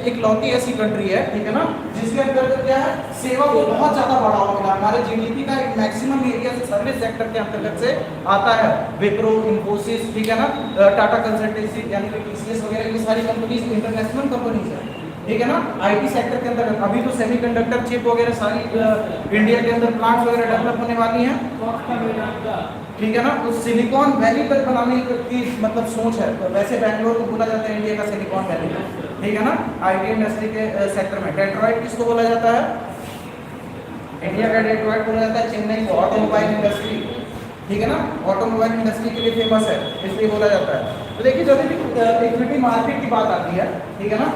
एक लौती ऐसी कंट्री है, ठीक है ना, जिसके अंतर्गत क्या है, सेवा को बहुत ज्यादा बढ़ावा मिला। हमारे जीडीपी का एक मैक्सिमम एरिया सर्विस सेक्टर के अंतर्गत से आता है। विप्रो, इन्फोसिस, ठीक है ना, टाटा कंसल्टेंसी यानी कि टीसीएस वगैरह, ये सारी कंपनीज इंटरनेशनल कंपनीज है, ठीक है ना। आईटी सेक्टर के अंदर अभी तो सेमीकंडक्टर चिप वगैरह सारी इंडिया के अंदर प्लांट्स वगैरह डेवलप होने वाली हैं, ठीक है ना। तो सिलिकॉन वैली तक बनाने की मतलब सोच है। तो वैसे बैंगलोर को बोला जाता है इंडिया का सिलिकॉन वैली, ठीक है ना। आईटी इंडस्ट्री के सेक्टर में डेट्रॉइट किसको बोला जाता है? इंडिया का डेट्रॉइट बोला जाता है। चेन्नई को ऑटोमोबाइल इंडस्ट्री, ठीक है ना, ऑटोमोबाइल इंडस्ट्री के लिए फेमस है, इसलिए बोला जाता है। तो देखिए, जब भी इक्विटी मार्केट की बात आती है, ठीक है ना,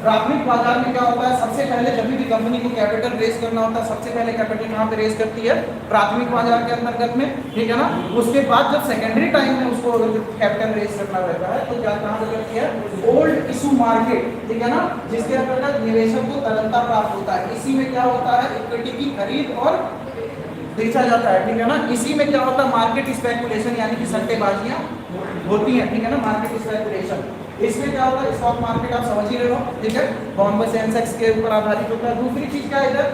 प्राथमिक बाजार में क्या होता है, सबसे पहले जब भी कंपनी को कैपिटल रेज करना होता है, सबसे पहले कैपिटल कहाँ पे रेज करती है? प्राथमिक बाजार के अंतर्गत में, ठीक है ना। उसके बाद जब सेकेंडरी टाइम में उसको कैपिटल रेज करना रहता है तो क्या कहाँ पे करती है? ओल्ड इशू मार्केट, ठीक है ना, जिसके अंतर्गत निवेशक को तरलता प्राप्त होता है। इसी में क्या होता है? इक्विटी की खरीद और बेचा जाता है, ठीक है ना। इसी में क्या होता है? मार्केट स्पेकुलेशन यानी कि सट्टेबाजियां होती हैं, ठीक है ना, मार्केट स्पेकुलेशन। इसमें क्या होता है? स्टॉक मार्केट आप समझ ही रहे हो, ठीक है, बॉम्बे सेंसेक्स के ऊपर आधारित होता है। दूसरी चीज क्या है इधर?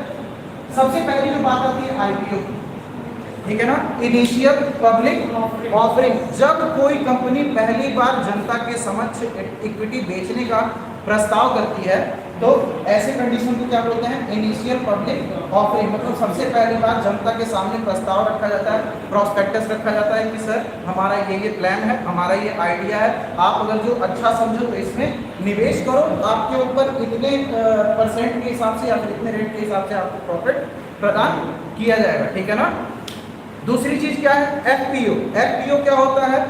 सबसे पहली जो बात आती है आईपीओ, ठीक है ना, इनिशियल पब्लिक ऑफरिंग। जब कोई कंपनी पहली बार जनता के समक्ष इक्विटी बेचने का प्रस्ताव करती है तो ऐसे कंडीशन को क्या बोलते हैं? Initial public offering. मतलब सबसे पहली बार जनता के सामने प्रस्ताव रखा जाता है, प्रोस्पेक्टस रखा जाता है कि सर हमारा ये प्लान है, हमारा ये आइडिया है, आप अगर जो अच्छा समझो तो इसमें निवेश करो, आपके ऊपर इतने परसेंट के हिसाब से या फिर इतने रेट के हिसाब से आपको प्रॉफिट प्रदान किया जाएगा, ठीक है ना। दूसरी चीज क्या है? एफपीओ। एफपीओ क्या होता है?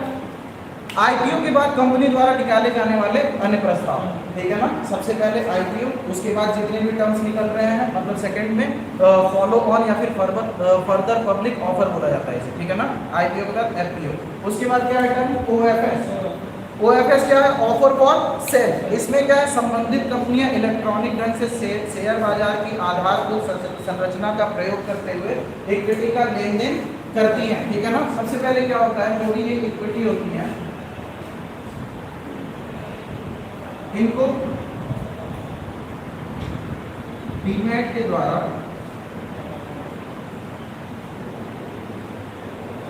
आईपीओ के बाद कंपनी द्वारा निकाले जाने वाले अन्य प्रस्ताव, ठीक है ना। सबसे पहले आईपीओ, उसके बाद जितने भी टर्म्स निकल रहे हैं, मतलब सेकंड में फॉलो ऑन या फिर फर्दर पब्लिक ऑफर बोला जाता है इसे, ठीक है ना। आईपीओ के बाद एफपीओ, उसके बाद क्या है टर्म? ओएफएस। ओएफएस क्या है? Offer for sale. इसमें क्या है? संबंधित कंपनियां इलेक्ट्रॉनिक ढंग से शेयर बाजार की आधारभूत संरचना का प्रयोग करते हुए इक्विटी का लेन देन करती हैं, ठीक है ना। सबसे पहले क्या होता है? जो भी ये इक्विटी होती है इनको डीमैट के द्वारा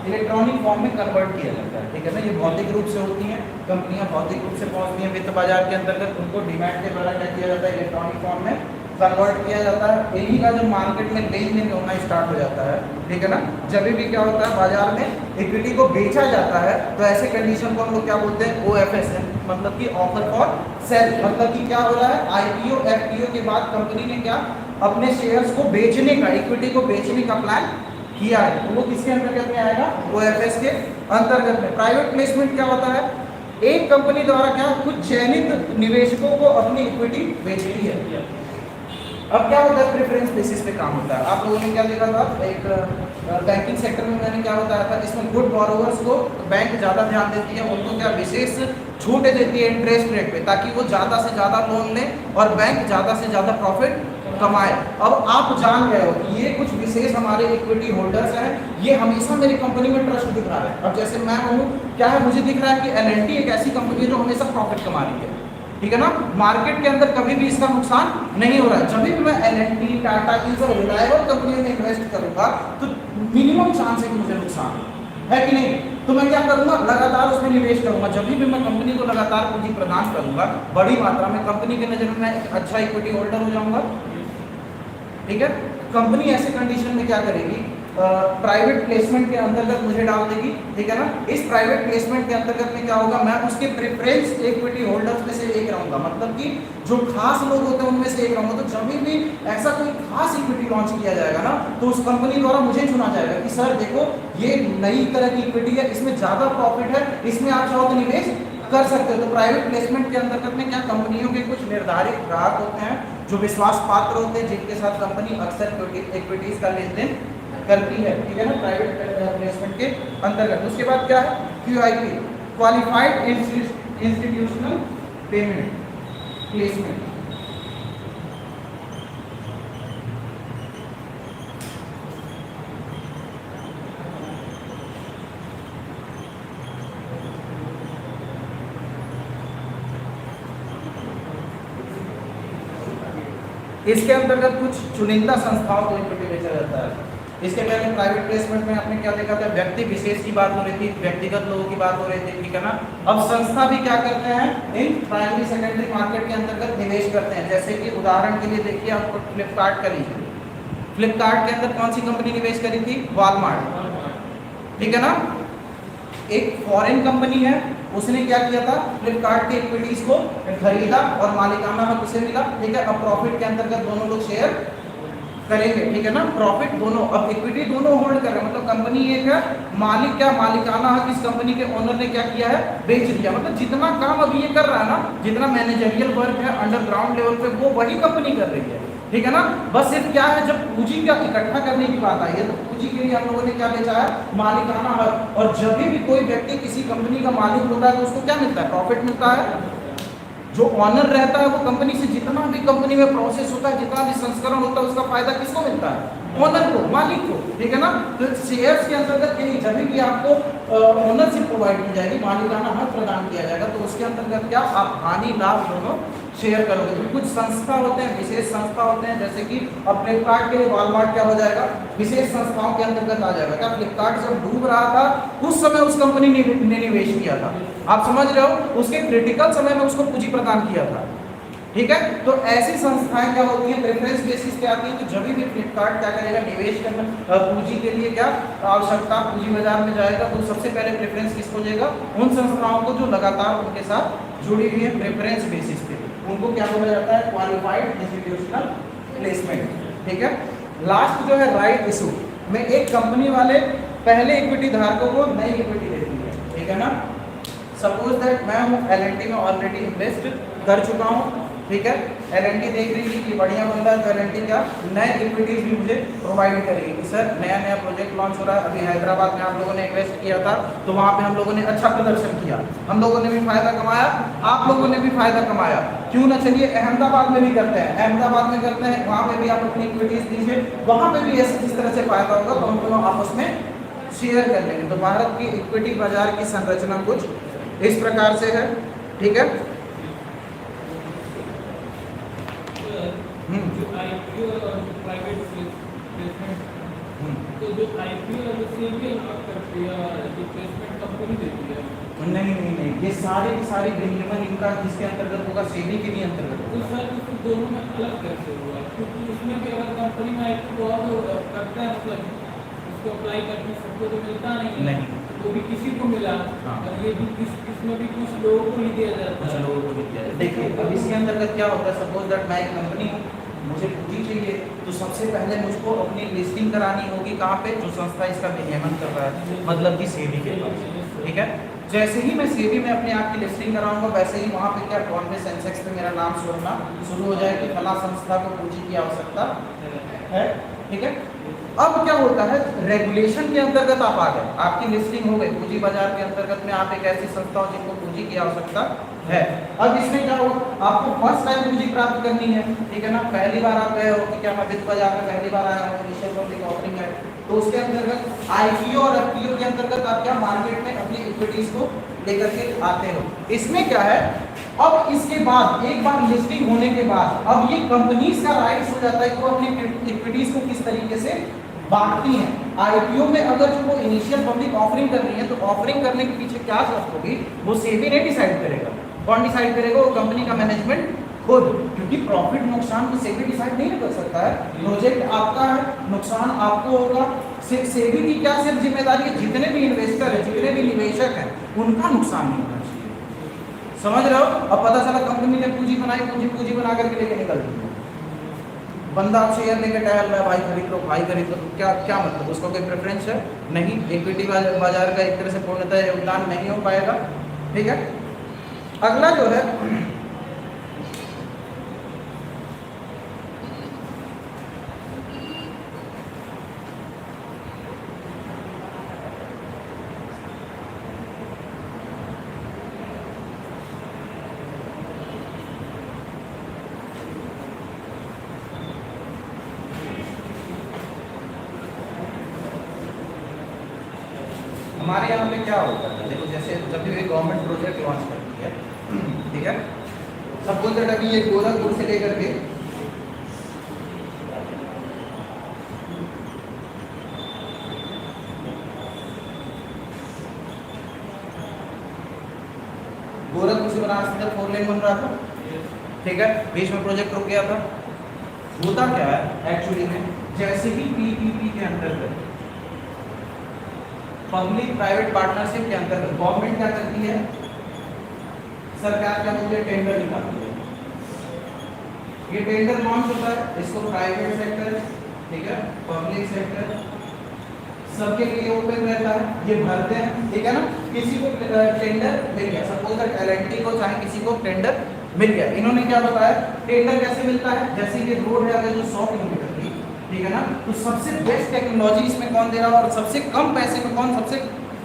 इलेक्ट्रॉनिक फॉर्म में कन्वर्ट किया जाता है, ठीक है ना। ये भौतिक रूप से होती हैं कंपनियां, भौतिक रूप से पहुंचती हैं वित्त बाजार के अंतर्गत, उनको डीमैट के द्वारा क्या किया जाता है? इलेक्ट्रॉनिक फॉर्म में कन्वर्ट किया जाता है। इन्हीं का जो मार्केट में लेन देन होना स्टार्ट हो जाता है, ठीक है ना। जब भी क्या होता है? बाजार में इक्विटी को बेचा जाता है तो ऐसे कंडीशन को हम लोग क्या बोलते हैं? ओएफएस है, मतलब कि ऑफर फॉर सेल। मतलब कि क्या हो रहा है? आईपीओ एफपीओ के बाद कंपनी ने क्या अपने शेयर्स को बेचने का, इक्विटी को बेचने का प्लान किया है, तो वो किसके अंतर्गत में आएगा? ओएफएस के अंतर्गत में। प्राइवेट प्लेसमेंट क्या होता है? एक कंपनी द्वारा क्या कुछ चयनित निवेशकों को अपनी इक्विटी बेचती है। अब क्या होता है? प्रेफरेंस बेसिस पे काम होता है। आप लोगों ने क्या देखा था? एक बैंकिंग सेक्टर में मैंने क्या बताया था, इसमें गुड बोरोवर्स को बैंक ज़्यादा ध्यान देती है, उनको क्या विशेष छूट देती है इंटरेस्ट रेट पे, ताकि वो ज़्यादा से ज़्यादा लोन लें और बैंक ज़्यादा से ज़्यादा प्रॉफिट कमाए। अब आप जान गए हो कि ये कुछ विशेष हमारे इक्विटी होल्डर्स हैं, ये हमेशा मेरी कंपनी में ट्रस्ट दिख रहा है। अब जैसे मैं हूँ, क्या है, मुझे दिख रहा है कि एल&टी एक ऐसी कंपनी है जो हमेशा प्रॉफिट कमा रही है, ठीक है ना। मार्केट के अंदर कभी भी इसका नुकसान नहीं हो रहा है। जब भी मैं एल&टी, टाटा की सब रिलायबल कंपनियों में इन्वेस्ट करूंगा तो मिनिमम चांस है कि मुझे नुकसान है कि नहीं। तो मैं क्या करूंगा? लगातार उसमें निवेश करूंगा। जब भी मैं कंपनी को लगातार पूंजी प्रदान करूंगा बड़ी मात्रा में, कंपनी के नजर में मैं एक अच्छा इक्विटी होल्डर हो जाऊंगा, ठीक है। कंपनी ऐसे कंडीशन में क्या करेगी? प्राइवेट प्लेसमेंट के अंतर्गत मुझे डाल देगी, ठीक है ना। इस प्राइवेट प्लेसमेंट के अंतर्गत में क्या होगा, मैं उसके प्रेफरेंस इक्विटी होल्डर्स में से एक रहूंगा, मतलब कि जो खास लोग होते हैं उनमें से एक रहूंगा। तो जब भी ऐसा कोई खास इक्विटी लॉन्च किया जाएगा ना, तो उस कंपनी द्वारा मुझे चुना जाएगा कि सर देखो ये नई तरह की इक्विटी है, इसमें ज्यादा प्रॉफिट है, इसमें आप चाहो तो निवेश कर सकते हो। तो प्राइवेट प्लेसमेंट के अंतर्गत में क्या, कंपनियों के कुछ निर्धारित ग्राहक होते हैं जो विश्वास पात्र होते हैं, जिनके साथ कंपनी अक्सर इक्विटीज का लेन देन करती है, ठीक है ना, प्राइवेट प्लेसमेंट के अंतर्गत। उसके बाद क्या है, QIP, qualified institutional payment placement. इसके अंतर्गत कुछ चुनिंदा संस्थाओं को इक्विटी बेचा जाता है। इसके पहले प्राइवेट प्लेसमेंट में आपने क्या देखा था, व्यक्ति विशेष की बात हो रही थी, व्यक्तिगत लोगों की बात हो रही थी, ठीक है ना। अब संस्था भी क्या करते हैं, इन प्राइमरी सेकेंडरी मार्केट के अंतर्गत निवेश करते हैं। जैसे कि उदाहरण के लिए देखिए, आपको फ्लिपकार्ट का लीजिए। फ्लिपकार्ट के अंदर कौन सी कंपनी निवेश करी थी, वॉलमार्ट, ठीक है ना। एक फॉरेन कंपनी है, उसने क्या किया था, फ्लिपकार्ट के इक्विटीज को खरीदा और मालिकाना हक उसे मिला, ठीक है। अब प्रॉफिट के अंतर्गत दोनों लोग शेयर करेंगे, ठीक है ना। प्रॉफिट दोनों, अब इक्विटी दोनों होल्ड कर रहे हैं, मतलब कंपनी एक है, मालिक क्या, मालिकाना हक इस कंपनी के ओनर ने क्या किया है, बेच दिया। मतलब जितना काम अभी ये कर रहा है ना, जितना मैनेजरियल वर्क है अंडरग्राउंड लेवल पे, वो वही कंपनी कर रही है, ठीक है ना। बस सिर्फ क्या है, जब पूंजी का इकट्ठा करने की बात आई है, तो पूंजी के लिए हम लोगों ने क्या बेचा है, मालिकाना हक। और जब भी कोई व्यक्ति किसी कंपनी का मालिक होता है तो उसको क्या मिलता है, प्रॉफिट मिलता है। जो ऑनर रहता है वो कंपनी से जितना भी कंपनी में प्रोसेस होता है, जितना भी संस्करण होता है, उसका फायदा किसको मिलता है, ओनर को, मालिक को, ठीक है ना। तो शेयर्स के अंतर्गत यही, जब भी आपको ओनरशिप प्रोवाइड की जाएगी, मालिकाना हक प्रदान किया जाएगा, तो उसके अंतर्गत क्या, आप हानि लाभ दोनों शेयर करोगे। तो कुछ संस्था होते हैं, विशेष संस्था होते हैं, जैसे कि अब फ्लिपकार्ट के लिए वॉलमार्ट क्या हो जाएगा, विशेष संस्थाओं के अंतर्गत आ जाएगा। क्या फ्लिपकार्ट जब डूब रहा था उस समय उस कंपनी ने निवेश किया था, आप समझ रहे हो, उसके क्रिटिकल समय में उसको पूंजी प्रदान किया था, ठीक है। तो ऐसी संस्थाएं क्या होती हैं, प्रेफरेंस बेसिस पे आती हैं। तो जब भी फ्लिपकार्ट क्या करेगा, निवेश करना, पूंजी के लिए क्या आवश्यकता, पूंजी बाजार में जाएगा, तो सबसे पहले प्रेफरेंस किसको देगा, उन संस्थाओं को जो लगातार उनके साथ जुड़ी हुई है प्रेफरेंस बेसिस पे, उनको क्या बोला जाता है, क्वालिफाइड इंस्टीट्यूशनल प्लेसमेंट, ठीक है। लास्ट जो है राइट इशू में, एक कंपनी वाले पहले इक्विटी धारकों को नई इक्विटी देती है, ठीक है ना। सपोज दैट मैं हूँ L&T में ऑलरेडी इन्वेस्ट कर चुका हूँ, ठीक है। L&T देख रही थी कि बढ़िया बंदा है, तो L&T क्या नए इक्विटीज भी मुझे प्रोवाइड करेगी कि सर नया नया प्रोजेक्ट लॉन्च हो रहा है। अभी हैदराबाद में आप लोगों ने इन्वेस्ट किया था, तो वहाँ पे हम लोगों ने अच्छा प्रदर्शन किया, हम लोगों ने भी फायदा कमाया, आप लोगों ने भी फायदा कमाया, क्यों ना चलिए अहमदाबाद में भी करते हैं, अहमदाबाद में करते हैं, वहाँ पे भी आप अपनी इक्विटीज दीजिए, वहाँ पे भी ऐसे जिस तरह से फायदा होगा तो हम दोनों आपस में शेयर कर लेंगे। तो भारत की इक्विटी बाजार की संरचना कुछ इस प्रकार से है, ठीक है। जो आईपीओ और प्राइवेट प्लेसमेंट, तो जो आईपीओ और सीबीआई करती है, जो प्लेसमेंट कंपनी देती है, नहीं, ये सारे की सारी विनियमन इनका जिसके अंतर्गत होगा, सेबी के भी अंतर्गत तो सर तो दोनों में अलग कैसे हुआ, क्योंकि उसमें भी अगर कंपनी में आईपीओ करता है, मतलब उसको अप्लाई करके सबको तो मिलता नहीं, वो भी किसी को मिला, और ये भी इसमें भी कुछ लोगों को ही दिया जाता है, लोगों को भी दिया जाता है। देखिए अब इसके अंतर्गत क्या होता है, सपोज दैट मैं एक कंपनी हूँ, मुझे पूंजी चाहिए, तो सबसे पहले मुझको अपनी लिस्टिंग करानी होगी, कहाँ पे, जो संस्था इसका विनियमन कर रहा है, मतलब कि सेबी के पास, ठीक है। जैसे ही मैं सेबी में अपने आप की लिस्टिंग कराऊंगा, वैसे ही वहाँ पे क्या बॉम्बे सेंसेक्स पे मेरा नाम छोड़ना शुरू हो जाएगी, फला संस्था को पूंजी की आवश्यकता है, ठीक है। अब क्या होता है, रेगुलेशन के अंतर्गत आप आ गए, आपकी लिस्टिंग हो गई, पूंजी बाजार के अंतर्गत में आप एक ऐसी संस्था हो जिनको पूंजी की आवश्यकता है। अब इसमें क्या हो, आपको फर्स्ट टाइम पूंजी प्राप्त करनी है, ठीक है ना। पहली बार आप गए हो कि क्या मैं वित्त बाजार में पहली बार आया हूँ, इनिशियल पब्लिक ऑफरिंग है, तो उसके अंतर्गत आईपीओ और एफपीओ के अंतर्गत आप क्या मार्केट में अपनी इक्विटीज को लेकर के आते हो। इसमें क्या है, अब इसके बाद एक बार लिस्टिंग होने के बाद अब ये कंपनीज का राइट्स हो जाता है कि वो अपनी इक्विटीज को किस तरीके से बांटती हैं। आईपीओ में अगर जो वो इनिशियल पब्लिक ऑफरिंग कर रही है, तो ऑफरिंग करने के पीछे क्या शर्त होगी, वो सेबी नहीं डिसाइड करेगा, कौन डिसाइड करेगा, वो कंपनी का मैनेजमेंट खुद, क्योंकि प्रॉफिट नुकसान को सेबी डिसाइड नहीं कर सकता है। प्रोजेक्ट आपका है, नुकसान आपको होगा, सेबी की क्या सिर्फ जिम्मेदारी है, जितने भी इन्वेस्टर है, जितने भी निवेशक हैं, उनका नुकसान नहीं होना चाहिए। समझ रहे हो? अब पता चला कंपनी ने पूंजी बनाई, पूंजी बना करके लेके निकल गई, बंदा आप शेयर लेके टहल रहा है, भाई खरीद लो, भाई खरीद लो, तो क्या क्या मतलब, उसका कोई प्रेफरेंस है? नहीं। इक्विटी बाजार का एक तरह से पूर्णतः योगदान नहीं हो पाएगा। ठीक है, अगला जो है हमारे यहाँ पे क्या होता है, देखो जैसे जब भी गवर्नमेंट प्रोजेक्ट लॉन्च करती है, ठीक है, सपोज दैट अभी ये गोरखपुर से लेकर के गोरखपुर से बनारस तक 4 लेन बन रहा था, ठीक है, बीच में प्रोजेक्ट रुक गया था। होता क्या है एक्चुअली में, जैसे ही पीपीपी के अंतर्गत, पब्लिक प्राइवेट पार्टनरशिप के अंतर्गत गवर्नमेंट क्या करती है, सरकार क्या बोलती है, टेंडर निकालती है। ये टेंडर लॉन्च होता है, इसको प्राइवेट सेक्टर, ठीक है, पब्लिक सेक्टर सबके लिए ओपन रहता है, ये भरते हैं, ठीक है ना। किसी को टेंडर मिल गया, सपोज दैट एलएनटी को चाहे किसी को टेंडर मिल गया, इन्होंने क्या बताया टेंडर कैसे मिलता है, जैसे ये रोड है अगर जो 100 किलोमीटर की, ठीक है ना, तो सबसे बेस्ट टेक्नोलॉजी इसमें कौन दे रहा है और सबसे कम पैसे में कौन सबसे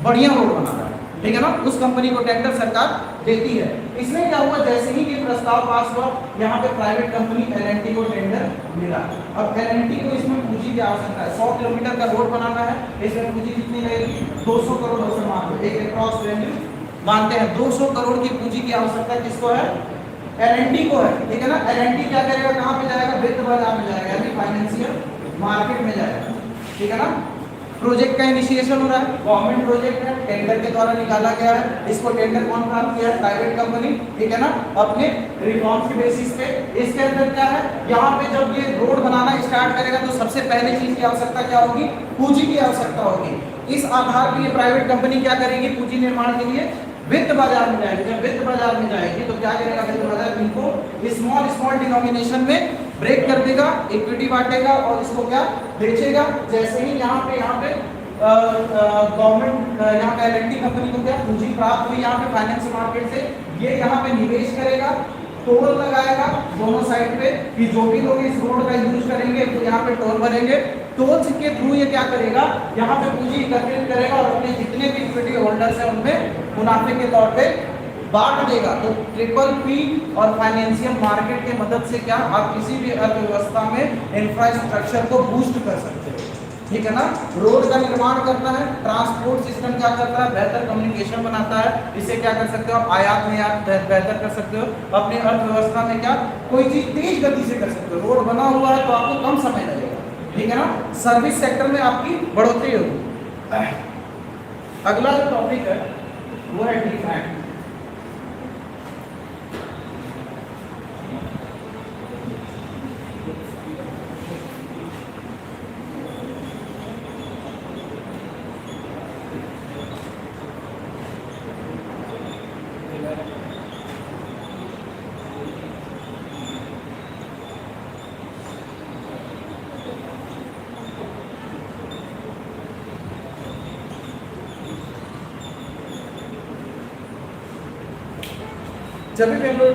बढ़िया रोड बना रहा है, ठीक है ना, उस कंपनी को टेंडर सरकार देती है। इसमें क्या हुआ, जैसे ही ये प्रस्ताव पास हुआ, यहाँ पे प्राइवेट कंपनी एलएनटी को टेंडर मिला। अब एलएनटी को इसमें पूंजी की आवश्यकता है, 100 किलोमीटर का रोड बनाना है, इसमें पूंजी कितनी लगेगी, 200 करोड़ से मान लो, एक अप्रॉक्स वैल्यू मानते हैं 200 करोड़ की पूंजी की आवश्यकता किसको है, एलएनटी को है, ठीक है ना। एलएनटी क्या करेगा, कहाँ पे जाएगा, वित्त बाजार में जाएगा, यानी फाइनेंशियल मार्केट में जाएगा, ठीक है ना। प्रोजेक्ट का इनिशिएशन हो रहा है, गवर्नमेंट प्रोजेक्ट है, टेंडर के द्वारा निकाला गया है, इसको टेंडर कौन प्राप्त किया है, प्राइवेट कंपनी, ठीक है ना, अपने रिफॉर्म्स के बेसिस पे। इसके अंदर क्या है, यहाँ पे जब ये रोड बनाना स्टार्ट करेगा तो सबसे पहले चीज की आवश्यकता क्या होगी, पूंजी की आवश्यकता होगी। इस आधार पर ये प्राइवेट कंपनी क्या करेगी, पूंजी निर्माण के लिए वित्त बाजार में जाएगी। जब वित्त बाजार में जाएगी तो क्या करेगा, वित्त बाजार इनको स्मॉल डिनोमिनेशन में ब्रेक कर देगा, इक्विटी बांटेगा और इसको क्या बेचेगा। जैसे ही यहाँ पे गवर्नमेंट यहाँ पे एलएनटी कंपनी को क्या पूंजी प्राप्त हुई यहाँ पे फाइनेंस मार्केट से, ये यहाँ पे निवेश करेगा, टोल लगाएगा दोनों साइड पे कि जो भी लोग इस रोड का यूज करेंगे तो यहाँ पे टोल भरेंगे। टोल्स के थ्रू ये क्या करेगा, यहाँ पे पूंजी एकत्रित करेगा और अपने जितने भी इक्विटी होल्डर्स हैं उनमें मुनाफे के तौर पे बांट देगा। तो PPP और फाइनेंशियल मार्केट की मदद से क्या आप किसी भी अर्थव्यवस्था में इंफ्रास्ट्रक्चर को बूस्ट कर सकते हो, ठीक है ना। रोड का निर्माण करना है, ट्रांसपोर्ट सिस्टम क्या करता है, बेहतर कम्युनिकेशन बनाता है, इससे क्या कर सकते हो आप, आयात निर्यात बेहतर कर सकते हो, अपनी अर्थव्यवस्था में क्या कोई चीज तेज गति से कर सकते हो। रोड बना हुआ है तो आपको कम समय लगेगा, ठीक है ना। सर्विस सेक्टर में आपकी बढ़ोतरी होगी। अगला जो टॉपिक है वो है डीमैट। जब भी हम लोग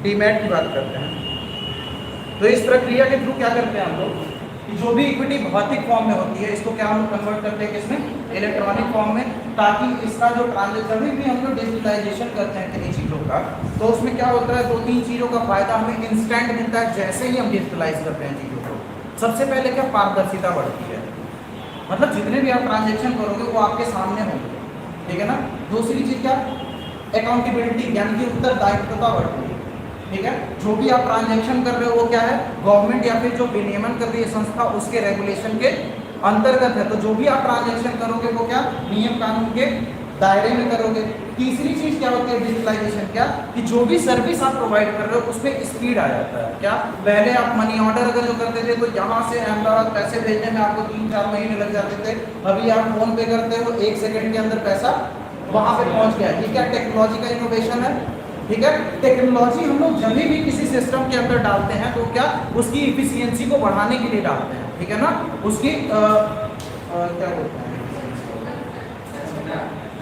डीमैट की बात करते हैं तो इस प्रक्रिया के थ्रू क्या करते हैं हम लोग कि जो भी इक्विटी भौतिक फॉर्म में होती है इसको क्या हम कन्वर्ट करते हैं किसमें, इलेक्ट्रॉनिक फॉर्म में, ताकि इसका जो ट्रांजेक्शन भी हम लोग डिजिटलाइजेशन करते हैं किन्हीं चीज़ों का, तो उसमें क्या होता है 2-3 चीज़ों का फायदा हमें इंस्टेंट मिलता है जैसे ही हम डिजिटलाइज करते हैं चीज़ों को। सबसे पहले क्या, पारदर्शिता बढ़ती है, मतलब जितने भी आप ट्रांजेक्शन करोगे वो आपके सामने होंगे, ठीक है ना। दूसरी चीज़ क्या, अकाउंटेबिलिटी यानी कि उत्तरदायित्वता बढ़ती है, ठीक है। जो भी आप ट्रांजैक्शन कर रहे हो वो क्या है, गवर्नमेंट या फिर जो विनियमन कर रही है संस्था उसके रेगुलेशन के अंतर्गत है। तो जो भी आप ट्रांजैक्शन करोगे वो क्या नियम कानून के दायरे में करोगे। तीसरी चीज क्या होती है डिजिटलाइजेशन, क्या कि जो भी सर्विस आप प्रोवाइड कर रहे हो उसमें स्पीड आ जाता है। क्या पहले आप मनी ऑर्डर अगर जो करते थे तो यहाँ से अहमदाबाद पैसे भेजने में आपको 3-4 महीने लग जाते थे, अभी आप फोन पे करते हो 1 सेकंड के अंदर पैसा वहां पे पहुंच गया। ठीक है, टेक्नोलॉजी का इनोवेशन है। ठीक है, टेक्नोलॉजी हम लोग जब भी किसी सिस्टम के अंदर डालते हैं तो क्या उसकी इफिशियंसी को बढ़ाने के लिए डालते हैं। ठीक है ना, उसकी क्या बोलते हैं,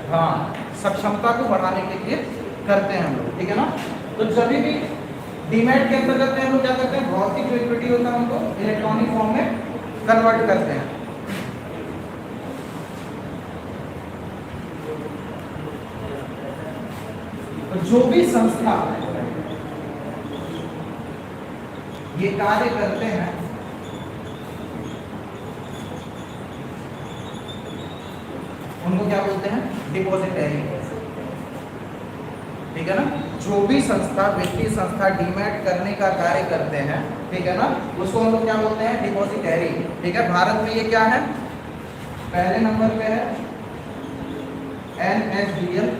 हाँ, सक्षमता को बढ़ाने के लिए करते हैं हम लोग। ठीक है ना, तो जब भी डीमैट के अंतर्गत हम लोग क्या करते हैं, भौतिक जो इक्विटी होता है उनको इलेक्ट्रॉनिक फॉर्म में कन्वर्ट करते हैं। तो जो भी संस्था ये कार्य करते हैं उनको क्या बोलते हैं, डिपॉजिटरी। ठीक है ना, जो भी संस्था, वित्तीय संस्था डीमैट करने का कार्य करते हैं, ठीक है ना, उसको हम लोग क्या बोलते हैं, डिपॉजिटरी। ठीक है, भारत में ये क्या है, पहले नंबर पे है NSDL।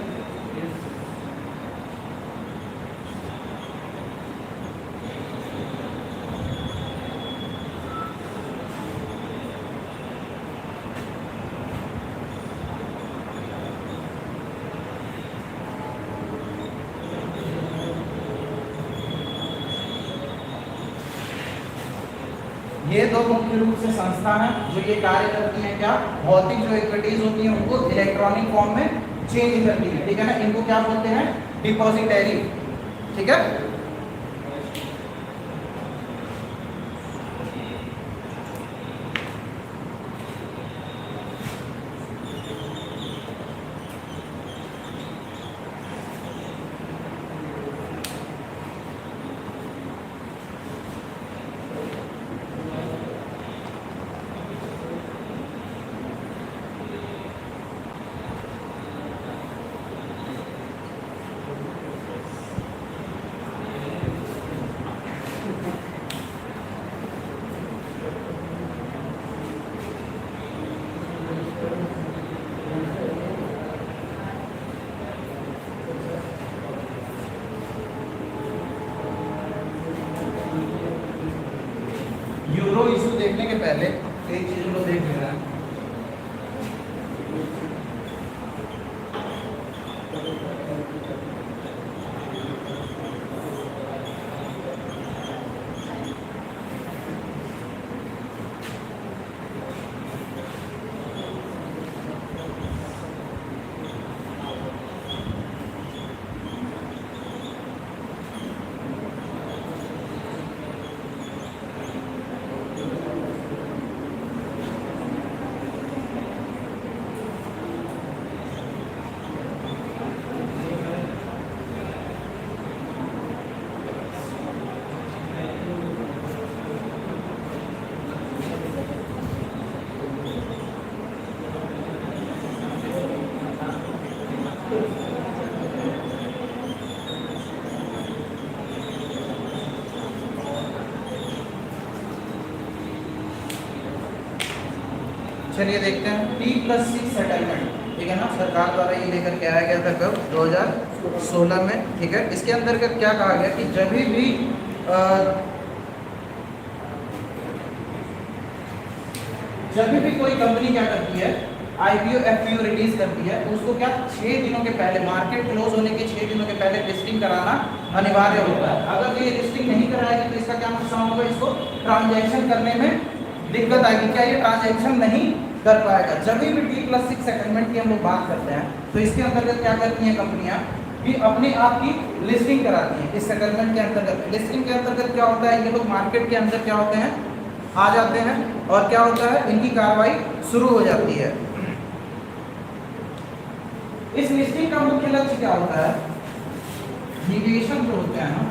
ये दो मुख्य रूप से संस्था है जो ये कार्य करती हैं, क्या भौतिक जो इक्विटीज होती हैं उनको इलेक्ट्रॉनिक फॉर्म में चेंज करती है। ठीक है ना, इनको क्या बोलते हैं, डिपॉजिटरी। ठीक है, यूरो इशू देखने के पहले एक चीज को देख लेना है। चलिए देखते हैं T+6 सेटलमेंट। ठीक है ना, सरकार द्वारा ये लेकर के आया गया था कब, 2016 में। ठीक है, इसके अंतर्गत क्या कहा गया कि जब भी कोई कंपनी क्या करती है, IPO FPO रिलीज करती है, तो उसको क्या 6 दिनों के पहले, मार्केट क्लोज होने के 6 दिनों के पहले लिस्टिंग कराना अनिवार्य होता है। अगर ये लिस्टिंग नहीं कराएगी तो इसका क्या नुकसान होगा, इसको ट्रांजैक्शन करने में दिक्कत आएगी। क्या ये ट्रांजैक्शन नहीं कर पाएगा। जब भी T+6 सेटलमेंट की हम लोग बात करते हैं तो इसके अंतर्गत क्या करती हैं कंपनियां कि अपने आप की लिस्टिंग कराती हैं। इस सेटलमेंट के अंतर्गत, लिस्टिंग के अंतर्गत क्या होता है, ये लोग मार्केट के अंदर क्या होते हैं, आ जाते हैं और क्या होता है, इनकी कार्रवाई शुरू हो जाती है। इस लिस्टिंग का मुख्य लक्ष्य क्या होता है, निवेशक जो होते हैं ना,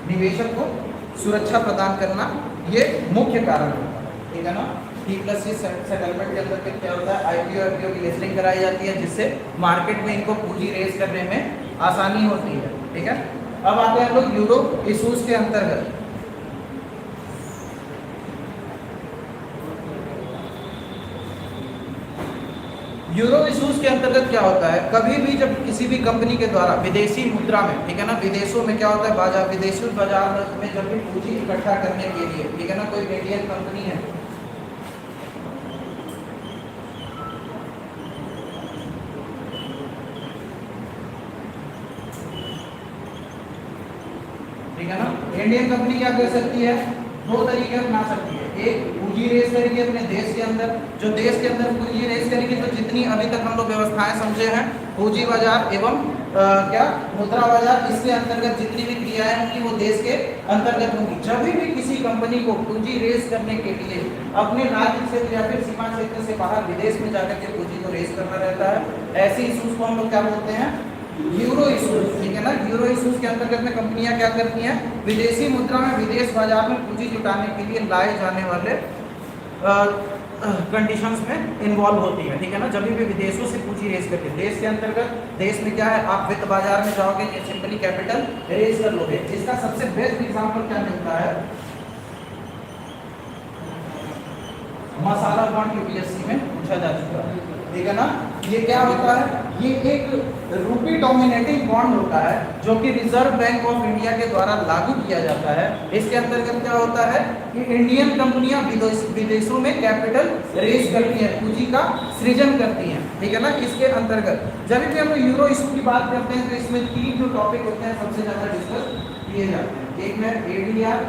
निवेशक को सुरक्षा प्रदान करना, ये मुख्य कारण होता है। ठीक है ना, T+6 सेटलमेंट के अंदर क्या होता है, IPO FPO की लिस्टिंग कराई जाती है जिससे मार्केट में इनको पूंजी रेज करने में आसानी होती है। ठीक है, अब आते हैं हम लोग यूरो इशूज के अंतर्गत। यूरो इशूज के अंतर्गत क्या होता है, कभी भी जब किसी भी कंपनी के द्वारा विदेशी मुद्रा में, ठीक है ना, विदेशों में क्या होता है, बाजार, विदेशी बाजार में जब भी पूंजी इकट्ठा करने के लिए, ठीक है ना, कोई इंडियन कंपनी है, ठीक है ना, इंडियन कंपनी क्या कर सकती है, दो तरीके अपना सकती है। एक, पूंजी रेस करेगी अपने देश के अंदर, जो देश के अंदर पूंजी रेस करेगी तो जितनी अभी तक हम लोग व्यवस्थाएं समझे हैं, पूंजी बाजार एवं क्या मुद्रा बाजार, इसके अंतर्गत जितनी भी क्रियाएं होंगी वो देश के अंतर्गत होंगी। जब भी किसी कंपनी को पूंजी रेस करने के लिए अपने राज्य क्षेत्र या फिर सीमा क्षेत्र से बाहर विदेश में जाकर के पूंजी को रेस करना रहता है, ऐसे इशूज को हम लोग क्या बोलते हैं, यूरो इशूज, ठीक है ना। यूरो इशूज के अंतर्गत में कंपनियां क्या करती हैं, विदेशी मुद्रा में विदेश बाजार में पूंजी जुटाने के लिए लाए जाने वाले कंडीशंस में इन्वॉल्व होती है, ठीक है ना। जब भी विदेशों से पूंजी रेस करके देश के अंतर्गत, देश में क्या है, आप वित्त बाजार में जाओगे, सिंपली कैपिटल रेस कर लोगे। इसका सबसे बेस्ट एग्जांपल क्या मिलता है, मसाला बॉन्ड यूपीएससी में पूछा जा चुका है, ठीक है ना। ये क्या होता है, ये एक रूपी डोमिनेटिंग बॉन्ड होता है जो कि रिजर्व बैंक ऑफ इंडिया के द्वारा लागू किया जाता है। इसके अंतर्गत क्या होता है कि इंडियन कंपनियां विदेशों में कैपिटल रेज करती हैं, पूंजी का सृजन करती हैं, ठीक है ना। इसके अंतर्गत जब भी हम लोग यूरो इशू की बात करते हैं तो इसमें तीन जो टॉपिक होते हैं सबसे ज्यादा डिस्कस किए जाते हैं। एक में एडीआर,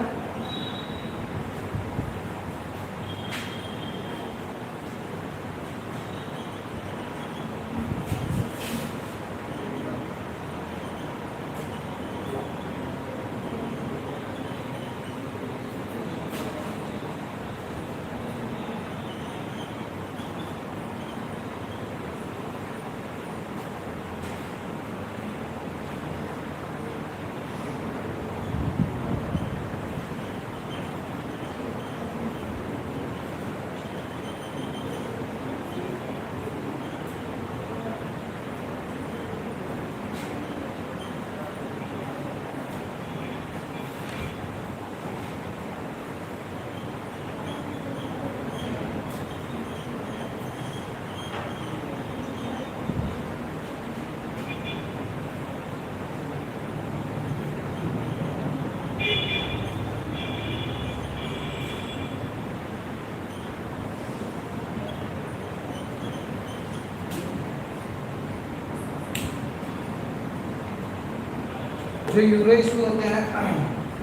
जो यूरो इशू होते हैं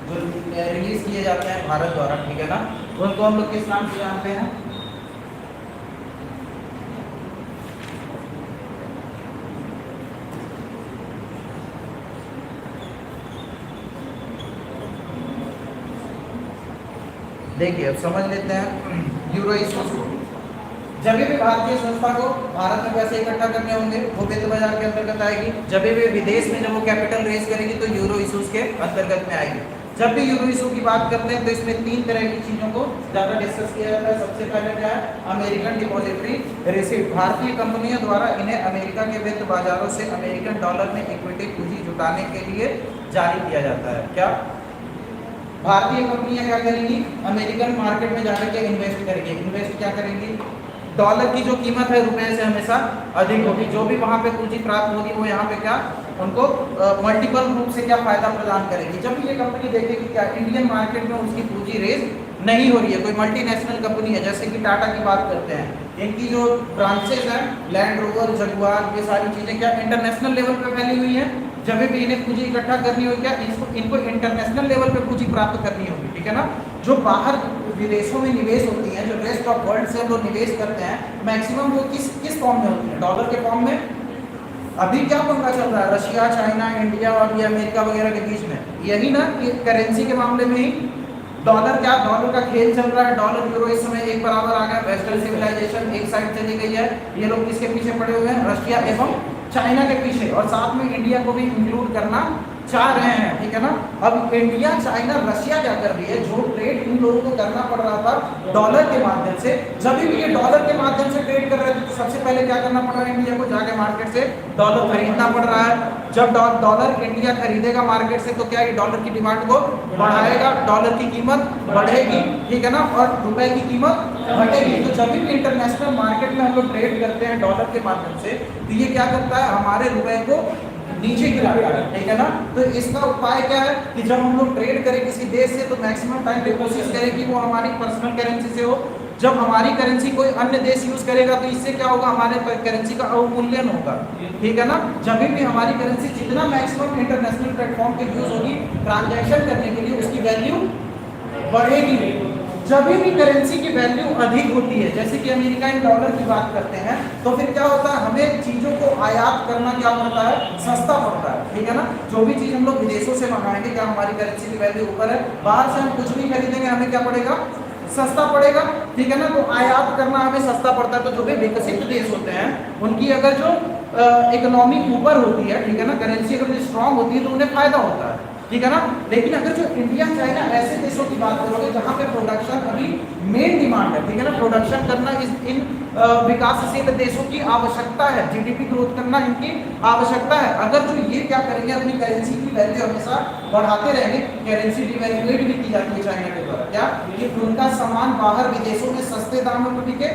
जो रिलीज किए जाते हैं भारत द्वारा, ठीक है ना, उनको हम लोग किस नाम से जानते हैं, देखिए अब समझ लेते हैं यूरो इशूज को। जब भी भारतीय संस्था को भारत में पैसे इकट्ठा करने होंगे वो वित्त बाजार के अंतर्गत आएगी। जब भी विदेश में जब वो कैपिटल रेज करेगी तो यूरो इशूज के अंतर्गत में आएगी। जब भी यूरो इशू की बात करते हैं तो इसमें तीन तरह की चीजों को ज्यादा डिस्कस किया जाता है। सबसे पहले क्या है, अमेरिकन डिपॉजिटरी रिसीप्ट, भारतीय कंपनियों द्वारा इन्हें अमेरिका के वित्त बाजारों से अमेरिकन डॉलर में इक्विटी पूंजी जुटाने के लिए जारी किया जाता है। क्या भारतीय कंपनियां क्या करेंगी, अमेरिकन मार्केट में जाकर के इन्वेस्ट करेंगी। इन्वेस्ट क्या करेंगी, डॉलर की जो कीमत है रुपए से हमेशा अधिक होगी, जो भी वहां पे पूंजी प्राप्त होगी वो यहाँ पे क्या उनको मल्टीपल रूप से क्या फायदा प्रदान करेगी। जब भी ये कंपनी देखेगी क्या इंडियन मार्केट में उसकी पूंजी रेज नहीं हो रही है, कोई मल्टीनेशनल कंपनी है जैसे कि टाटा की बात करते हैं, इनकी जो ब्रांचेस हैं लैंड रोवर, जगुआर, ये सारी चीजें क्या इंटरनेशनल लेवल पे फैली हुई है। जब भी इन्हें पूंजी इकट्ठा करनी होगी क्या इनको इंटरनेशनल लेवल पे पूंजी प्राप्त करनी होगी, ठीक है ना। जो बाहर विदेशों में निवेश होती हैं, जो रेस्ट ऑफ वर्ल्ड से लोग निवेश करते हैं, मैक्सिमम वो किस फॉर्म में होती है, डॉलर के फॉर्म में। अभी क्या पंगा चल रहा है रशिया, चाइना, इंडिया और ये अमेरिका वगैरह के बीच में, यही ना कि करेंसी के मामले में ही डॉलर का खेल चल रहा है। डॉलर यूरो इस समय एक बराबर आ गया। वेस्टर्न सिविलाइजेशन एक साइड चली गई है, ये लोग किसके पीछे पड़े हुए हैं, रशिया एवं चाइना के पीछे, और साथ में इंडिया को भी इंक्लूड करना चाह रहे हैं, ठीक है ना। अब इंडिया, चाइना, रशिया क्या कर रही है, जो ट्रेड इन लोगों को करना पड़ रहा था डॉलर के माध्यम से, जब भी ये डॉलर के माध्यम से ट्रेड कर रहे थे तो सबसे पहले क्या करना पड़ रहा है इंडिया को, जाके मार्केट से डॉलर खरीदना पड़ रहा है। जब डॉलर इंडिया खरीदेगा मार्केट से तो क्या ये डॉलर की डिमांड को बढ़ाएगा, डॉलर की कीमत बढ़ेगी, ठीक है ना, और रुपए की कीमत घटेगी। तो जब भी इंटरनेशनल मार्केट में हम लोग ट्रेड करते हैं डॉलर के माध्यम से तो ये क्या करता है, हमारे रुपए को नीचे गिराता है, ठीक है ना। तो इसका उपाय क्या है कि जब हम लोग ट्रेड करें किसी देश से तो मैक्सिमम टाइम पे कोशिश करें कि वो हमारी पर्सनल करेंसी से हो। जब हमारी करेंसी कोई अन्य देश यूज करेगा तो इससे क्या होगा, हमारे करेंसी का अवमूल्यन होगा, ठीक है ना। जब भी हमारी करेंसी जितना मैक्सिमम इंटरनेशनल प्लेटफॉर्म पे यूज होगी ट्रांजैक्शन करने के लिए, उसकी वैल्यू बढ़ेगी। जब भी करेंसी की वैल्यू अधिक होती है, जैसे कि अमेरिकन डॉलर की बात करते हैं, तो फिर क्या होता है, हमें चीज़ों को आयात करना क्या पड़ता है, सस्ता पड़ता है, ठीक है ना। जो भी चीज़ हम लोग विदेशों से मंगाएंगे, क्या हमारी करेंसी की वैल्यू ऊपर है, बाहर से हम कुछ भी खरीदेंगे हमें क्या पड़ेगा, सस्ता पड़ेगा, ठीक है ना। तो आयात करना हमें सस्ता पड़ता है। तो जो भी विकसित देश होते हैं उनकी अगर जो इकोनॉमी ऊपर होती है, ठीक है ना, करेंसी अगर स्ट्रांग होती है तो उन्हें फायदा होता है, ठीक है ना। लेकिन अगर जो इंडिया, चाइना ऐसे देशों की बात करोगे जहाँ पे प्रोडक्शन अभी मेन डिमांड है, ठीक है ना, प्रोडक्शन करना इन विकासशील देशों की आवश्यकता है, जीडीपी ग्रोथ करना इनकी आवश्यकता है। अगर जो ये क्या करेंगे, अपनी करेंसी की वैल्यू हमेशा बढ़ाते रहेंगे, करेंसी डिवैल्यूएट भी की जाती है चाइना के द्वारा, क्या कि उनका सामान बाहर विदेशों में सस्ते दामों में बिके,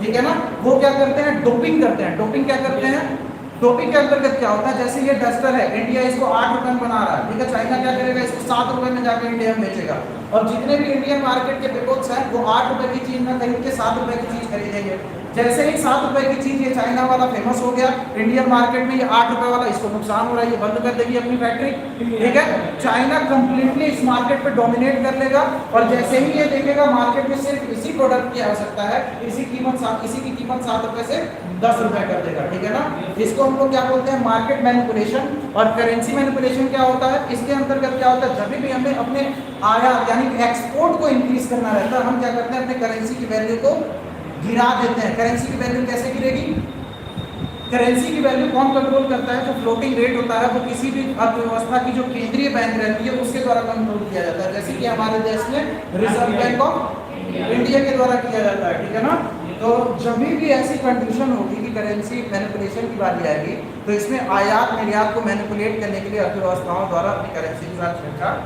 ठीक है ना। वो क्या करते हैं, डोपिंग करते हैं। डोपिंग क्या करते हैं, डोपिंग के अंतर्गत क्या होता है, जैसे ये डस्टर है, इंडिया इसको 8 रुपए में बना रहा है, ठीक है, चाइना क्या करेगा, इसको 7 रुपए में जाकर इंडिया में बेचेगा। और जितने भी इंडियन मार्केट के पिपोक्स हैं वो 8 रुपए की चीज ना खरीद के 7 रुपए की चीज खरीदेंगे। जैसे ही 7 रुपए की चीज ये चाइना वाला फेमस हो गया इंडियन मार्केट में, ये 8 रुपए वाला, इसको नुकसान हो रहा है, ये बंद कर देगी अपनी फैक्ट्री, ठीक है। चाइना कंप्लीटली इस मार्केट पे डोमिनेट कर लेगा और जैसे ही ये देखेगा मार्केट में सिर्फ इसी प्रोडक्ट की आवश्यकता है, इसी की कीमत 7 रुपए से 10 रुपए कर देगा, ठीक है ना। इसको हम लोग क्या बोलते हैं, मार्केट मैनिपुलेशन। और करेंसी मैनिपुलेशन क्या होता है, इसके अंतर्गत क्या होता है, जब भी हमें अपने आयात यानी एक्सपोर्ट को इंक्रीज करना रहता है, हम क्या करते हैं, अपने करेंसी की वैल्यू को गिरा देते हैं। करेंसी की वैल्यू कैसे गिरेगी, करेंसी की वैल्यू कौन कंट्रोल करता है, जो फ्लोटिंग रेट होता है वो किसी भी अर्थव्यवस्था की जो केंद्रीय बैंक रहती है उसके द्वारा कंट्रोल किया जाता है, जैसे कि हमारे देश में रिजर्व बैंक ऑफ इंडिया के द्वारा किया जाता है, ठीक है ना। तो जब भी ऐसी कंडीशन होगी कि करेंसी मैनिपुलेशन की बारी आएगी तो इसमें आयात निर्यात को मैनिपुलेट करने के लिए अर्थव्यवस्थाओं द्वारा अपनी करेंसी के साथ छेड़छाड़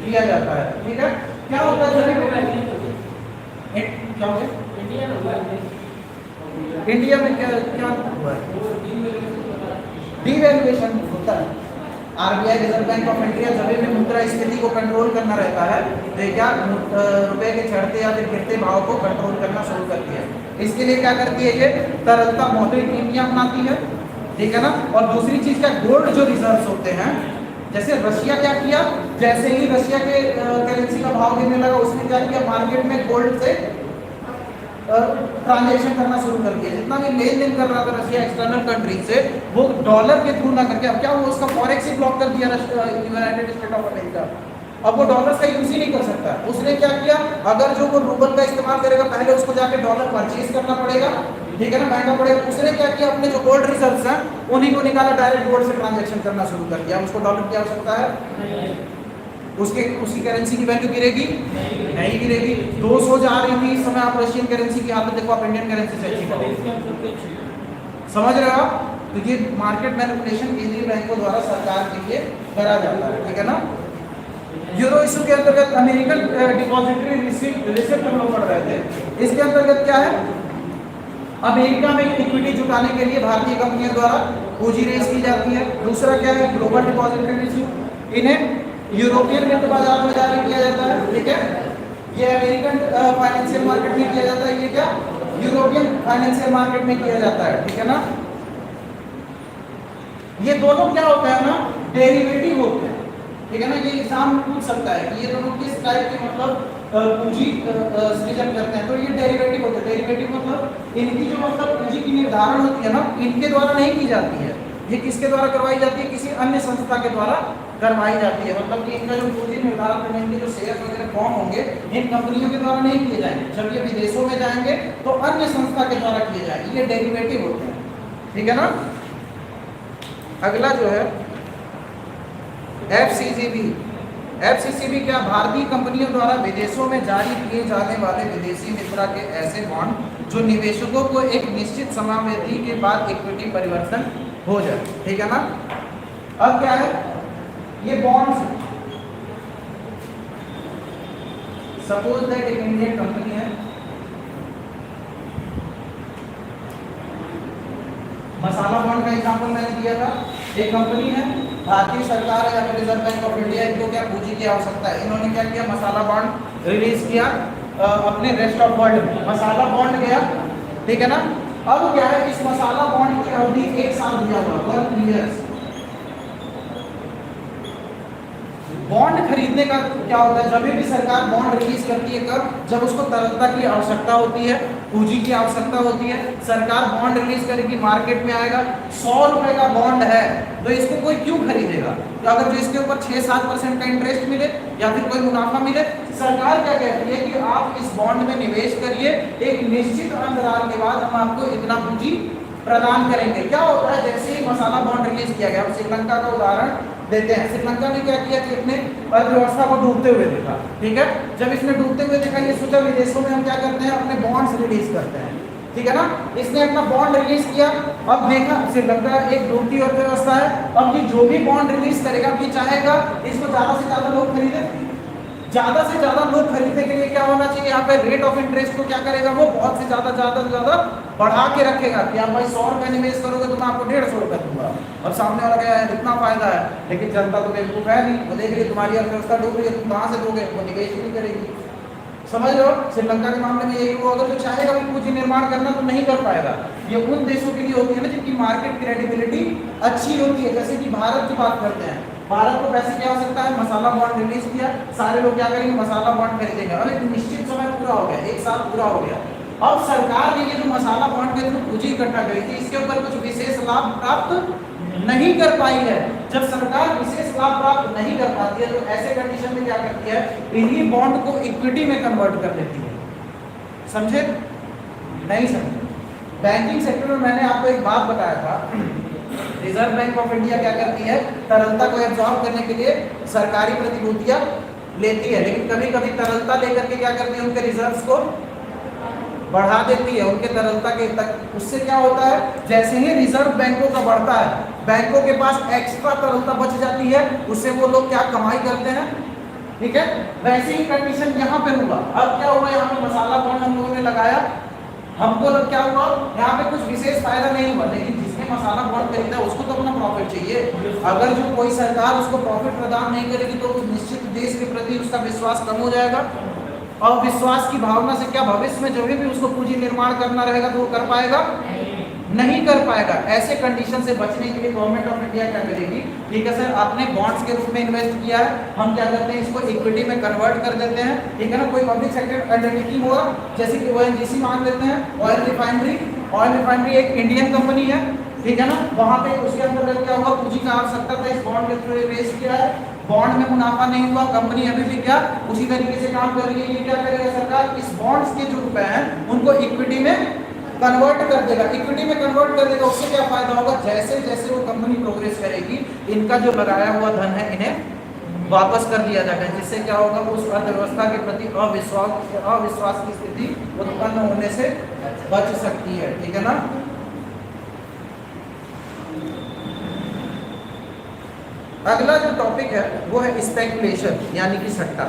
किया जाता है, ठीक है। क्या होता है, क्या हो गया इंडिया में, क्या क्या हुआ है, डीवैल्यूएशन होता है। RBI reserve bank of India जब भी मुद्रा स्थिति को कंट्रोल करना रहता है तो क्या रुपए के चढ़ते या फिर गिरते भाव को कंट्रोल करना शुरू करती है। इसके लिए क्या करती है, ये तरलता मौद्रिक नीतियां अपनाती है, ठीक है ना। और दूसरी चीज क्या, गोल्ड जो रिजर्व्स होते हैं, जैसे रशिया क्या किया, जैसे ही रशिया के करेंसी का भाव गिरने लगा उसने क्या किया, मार्केट में गोल्ड से ट्रांजैक्शन करना शुरू कर दिया। जितना भी लेन देन कर रहा था रशिया एक्सटर्नल कंट्री से वो डॉलर के थ्रू ना करके, अब क्या हुआ, उसका फॉरेक्स ही ब्लॉक कर दिया यूनाइटेड स्टेट ऑफ अमेरिका। अब वो डॉलर का यूज ही नहीं कर सकता। उसने क्या किया, अगर जो वो रूबल का इस्तेमाल करेगा पहले उसको जाके डॉलर परचेज करना पड़ेगा, ठीक है ना, महंगा पड़ेगा। उसने क्या किया, अपने जो गोल्ड रिजर्व्स हैं उन्हीं को निकाला, डायरेक्ट गोल्ड से ट्रांजैक्शन करना शुरू कर दिया। उसको डॉलर की आवश्यकता है, उसकी करेंसी की वैल्यू गिरेगी नहीं गिरेगी। 200 जा रही थी इस समय, आप रशियन करेंसी की हालत देखो, आप इंडियन करेंसी से अच्छी करेंगे, समझ रहे हो आप। तो ये मार्केट मैनिपुलेशन केंद्रीय बैंकों द्वारा सरकार के लिए करा जाता है, ठीक है ना। यूरो इशू के अंतर्गत अमेरिकन डिपॉजिटरी रिसिप्ट हम लोग पढ़ रहे थे। इसके अंतर्गत क्या है, अमेरिका में इक्विटी जुटाने के लिए भारतीय कंपनियों द्वारा पूंजी रेज की जाती है। दूसरा क्या है, ग्लोबल डिपॉजिटरी रिसिप्ट, इन्हें यूरोपियन वित्त बाजार में जारी किया जाता है, ठीक है। ये अमेरिकन फाइनेंशियल मार्केट में किया जाता है, ये क्या यूरोपियन फाइनेंशियल मार्केट में किया जाता है, ठीक है ना। ये दोनों क्या होता है ना, डेरिवेटिव होते हैं, ठीक है ना। ये एग्जाम में पूछ सकता है कि ये दोनों किस टाइप के मतलब पूंजी सृजन करते हैं, तो ये डेरिवेटिव होते हैं। डेरिवेटिव मतलब इनकी जो मतलब पूंजी की निर्धारण होती है ना, इनके द्वारा नहीं की जाती है, ये किसके द्वारा करवाई जाती है, किसी अन्य संस्था के द्वारा करवाई जाती है। मतलब कि इनका जो पूंजी निर्धारण करने के जो शेयर वगैरह फॉर्म होंगे इन कंपनियों के द्वारा नहीं किए जाएंगे, जब ये विदेशों में जाएंगे तो अन्य संस्था के द्वारा किए जाएंगे, ये डेरिवेटिव होते हैं, ठीक है ना। अगला जो है FCCB, FCCB क्या, भारतीय कंपनियों द्वारा विदेशों में जारी किए जाने वाले विदेशी मुद्रा के ऐसे बॉन्ड जो निवेशकों को एक निश्चित समयावधि के बाद इक्विटी परिवर्तन हो जाए, ठीक है ना। अब क्या है, ये बॉन्ड्स, सपोज दैट एक इंडियन कंपनी है, मसाला बॉन्ड का एग्जांपल मैंने दिया था। एक कंपनी है, भारतीय सरकार है या फिर रिजर्व बैंक ऑफ इंडिया, इनको क्या पूंजी की आवश्यकता है, इन्होंने क्या किया, मसाला बॉन्ड रिलीज किया अपने रेस्ट ऑफ वर्ल्ड में, मसाला बॉन्ड गया, ठीक है ना। अब क्या है, इस मसाला बॉन्ड की अवधि 1 साल दिया हुआ, 1 ईयर। बॉन्ड खरीदने का क्या होता है, जब भी सरकार बॉन्ड रिलीज करती है, कब, जब उसको तरलता की आवश्यकता होती है, पूंजी की आवश्यकता होती है, सरकार बॉन्ड रिलीज करेगी, मार्केट में आएगा। 100 रुपए का बॉन्ड है तो इसको कोई क्यों खरीदेगा, तो अगर जो इसके ऊपर 6-7% का इंटरेस्ट मिले या फिर कोई मुनाफा मिले, सरकार क्या कहती है कि आप इस बॉन्ड में निवेश करिए, एक निश्चित अंतराल के बाद हम आपको इतना पूंजी प्रदान करेंगे। क्या होता है, जैसे ही मसाला बॉन्ड रिलीज किया गया, श्रीलंका का उदाहरण देते हैं। श्रीलंका ने क्या किया कि अपने अर्थव्यवस्था को डूबते हुए देखा, ठीक है। जब इसने डूबते हुए देखा, ये सोचा विदेशों में हम क्या करते हैं, अपने बॉन्ड्स रिलीज करते हैं, ठीक है ना। इसने अपना बॉन्ड रिलीज किया, अब देखा श्रीलंका एक डूबती अर्थव्यवस्था है, अब ये जो भी बॉन्ड रिलीज करेगा, ये चाहेगा इसको ज्यादा से ज्यादा लोग खरीदे, ज्यादा से ज्यादा लोग खरीदने के लिए क्या होना चाहिए, यहाँ पे रेट ऑफ इंटरेस्ट को क्या करेगा, वो बहुत से ज्यादा बढ़ा के रखेगा कि आप भाई 100 रुपए निवेश करोगे तो मैं आपको 150 रुपए दूंगा। अब सामने वाला क्या है, इतना फायदा है, लेकिन जनता तो बेवकूफ है नहीं, वो देख रही तुम्हारी अर्थव्यवस्था डूब रही है, तुम कहाँ से दोगे, वो निवेश नहीं करेगी। समझ लो, श्रीलंका के मामले में यही हुआ, अगर जो चाहेगा भी पूंजी निर्माण करना तो नहीं कर पाएगा। ये उन देशों के लिए होती है ना जिनकी मार्केट क्रेडिबिलिटी अच्छी होती है, जैसे कि भारत की बात करते हैं। भारत को पैसे की आवश्यकता है, मसाला बॉन्ड रिलीज किया, सारे लोग क्या करेंगे, मसाला बॉन्ड खरीदेंगे। अब एक निश्चित समय पूरा हो गया, 1 साल पूरा हो गया, अब सरकार ने ये जो मसाला बॉन्ड के थ्रू पूंजी इकट्ठा करी थी, इसके ऊपर कुछ विशेष लाभ प्राप्त नहीं कर पाई है। जब सरकार विशेष लाभ प्राप्त नहीं कर पाती है तो ऐसे कंडीशन में क्या करती है, इन्हीं बॉन्ड को इक्विटी में कन्वर्ट कर देती है। समझे, नहीं समझे। बैंकिंग सेक्टर में मैंने आपको एक बात बताया था, रिजर्व बैंक ऑफ इंडिया क्या करती है, तरलता को एब्जॉर्ब करने के लिए सरकारी प्रतिभूतियां लेती है, लेकिन कभी कभी तरलता लेकर के क्या करती है, उनके रिजर्व्स को बढ़ा देती है, उनके तरलता के तक। उससे क्या होता है, जैसे ही रिजर्व बैंकों का बढ़ता है, बैंकों के पास एक्स्ट्रा तरलता बच जाती है, उससे वो लोग क्या कमाई करते हैं, ठीक है। वैसे ही कंडीशन यहाँ पे हुआ। अब क्या हुआ, यहाँ पे मसाला बॉन्ड हम लोगों ने लगाया, हमको क्या हुआ, यहाँ पे कुछ विशेष फायदा नहीं हुआ, लेकिन जिसने मसाला बॉन्ड खरीदा उसको तो अपना प्रॉफिट चाहिए। अगर जो कोई सरकार उसको प्रॉफिट प्रदान नहीं करेगी तो उस निश्चित देश के प्रति उसका विश्वास कम हो जाएगा, और विश्वास की भावना से क्या भविष्य में जब भी उसको पूंजी निर्माण करना रहेगा तो वो कर पाएगा, नहीं कर पाएगा। ऐसे कंडीशन से बचने के लिए गवर्नमेंट ऑफ इंडिया क्या करेगी, ठीक है सर, आपने बॉन्ड्स के रूप में इन्वेस्ट किया है, हम क्या करते हैं, इसको इक्विटी में कन्वर्ट कर देते हैं, ठीक है ना। कोई पब्लिक सेक्टर अंडरटेकिंग होगा, जैसे कि ONGC मान लेते हैं, ऑयल रिफाइनरी एक इंडियन कंपनी है, ठीक है ना। वहां पे उसके अंदर क्या हुआ, पूंजी का आवश्यकता था, इस बॉन्ड के थ्रू रेज किया है, बॉन्ड में मुनाफा नहीं हुआ, कंपनी अभी भी क्या उसी तरीके से काम कर रही है। ये क्या करेगा सरकार, इस बॉन्ड्स के जो रुपए हैं उनको इक्विटी में कन्वर्ट कर देगा, इक्विटी में कन्वर्ट कर देगा। उससे क्या फायदा होगा, जैसे जैसे वो कंपनी प्रोग्रेस करेगी, इनका जो लगाया हुआ धन है इन्हें वापस कर दिया जाएगा, जिससे क्या होगा, उस अर्थव्यवस्था के प्रति अविश्वास की स्थिति उत्पन्न होने से बच सकती है, ठीक है ना। अगला जो टॉपिक है वो है स्पेकुलेशन, यानी कि सट्टा।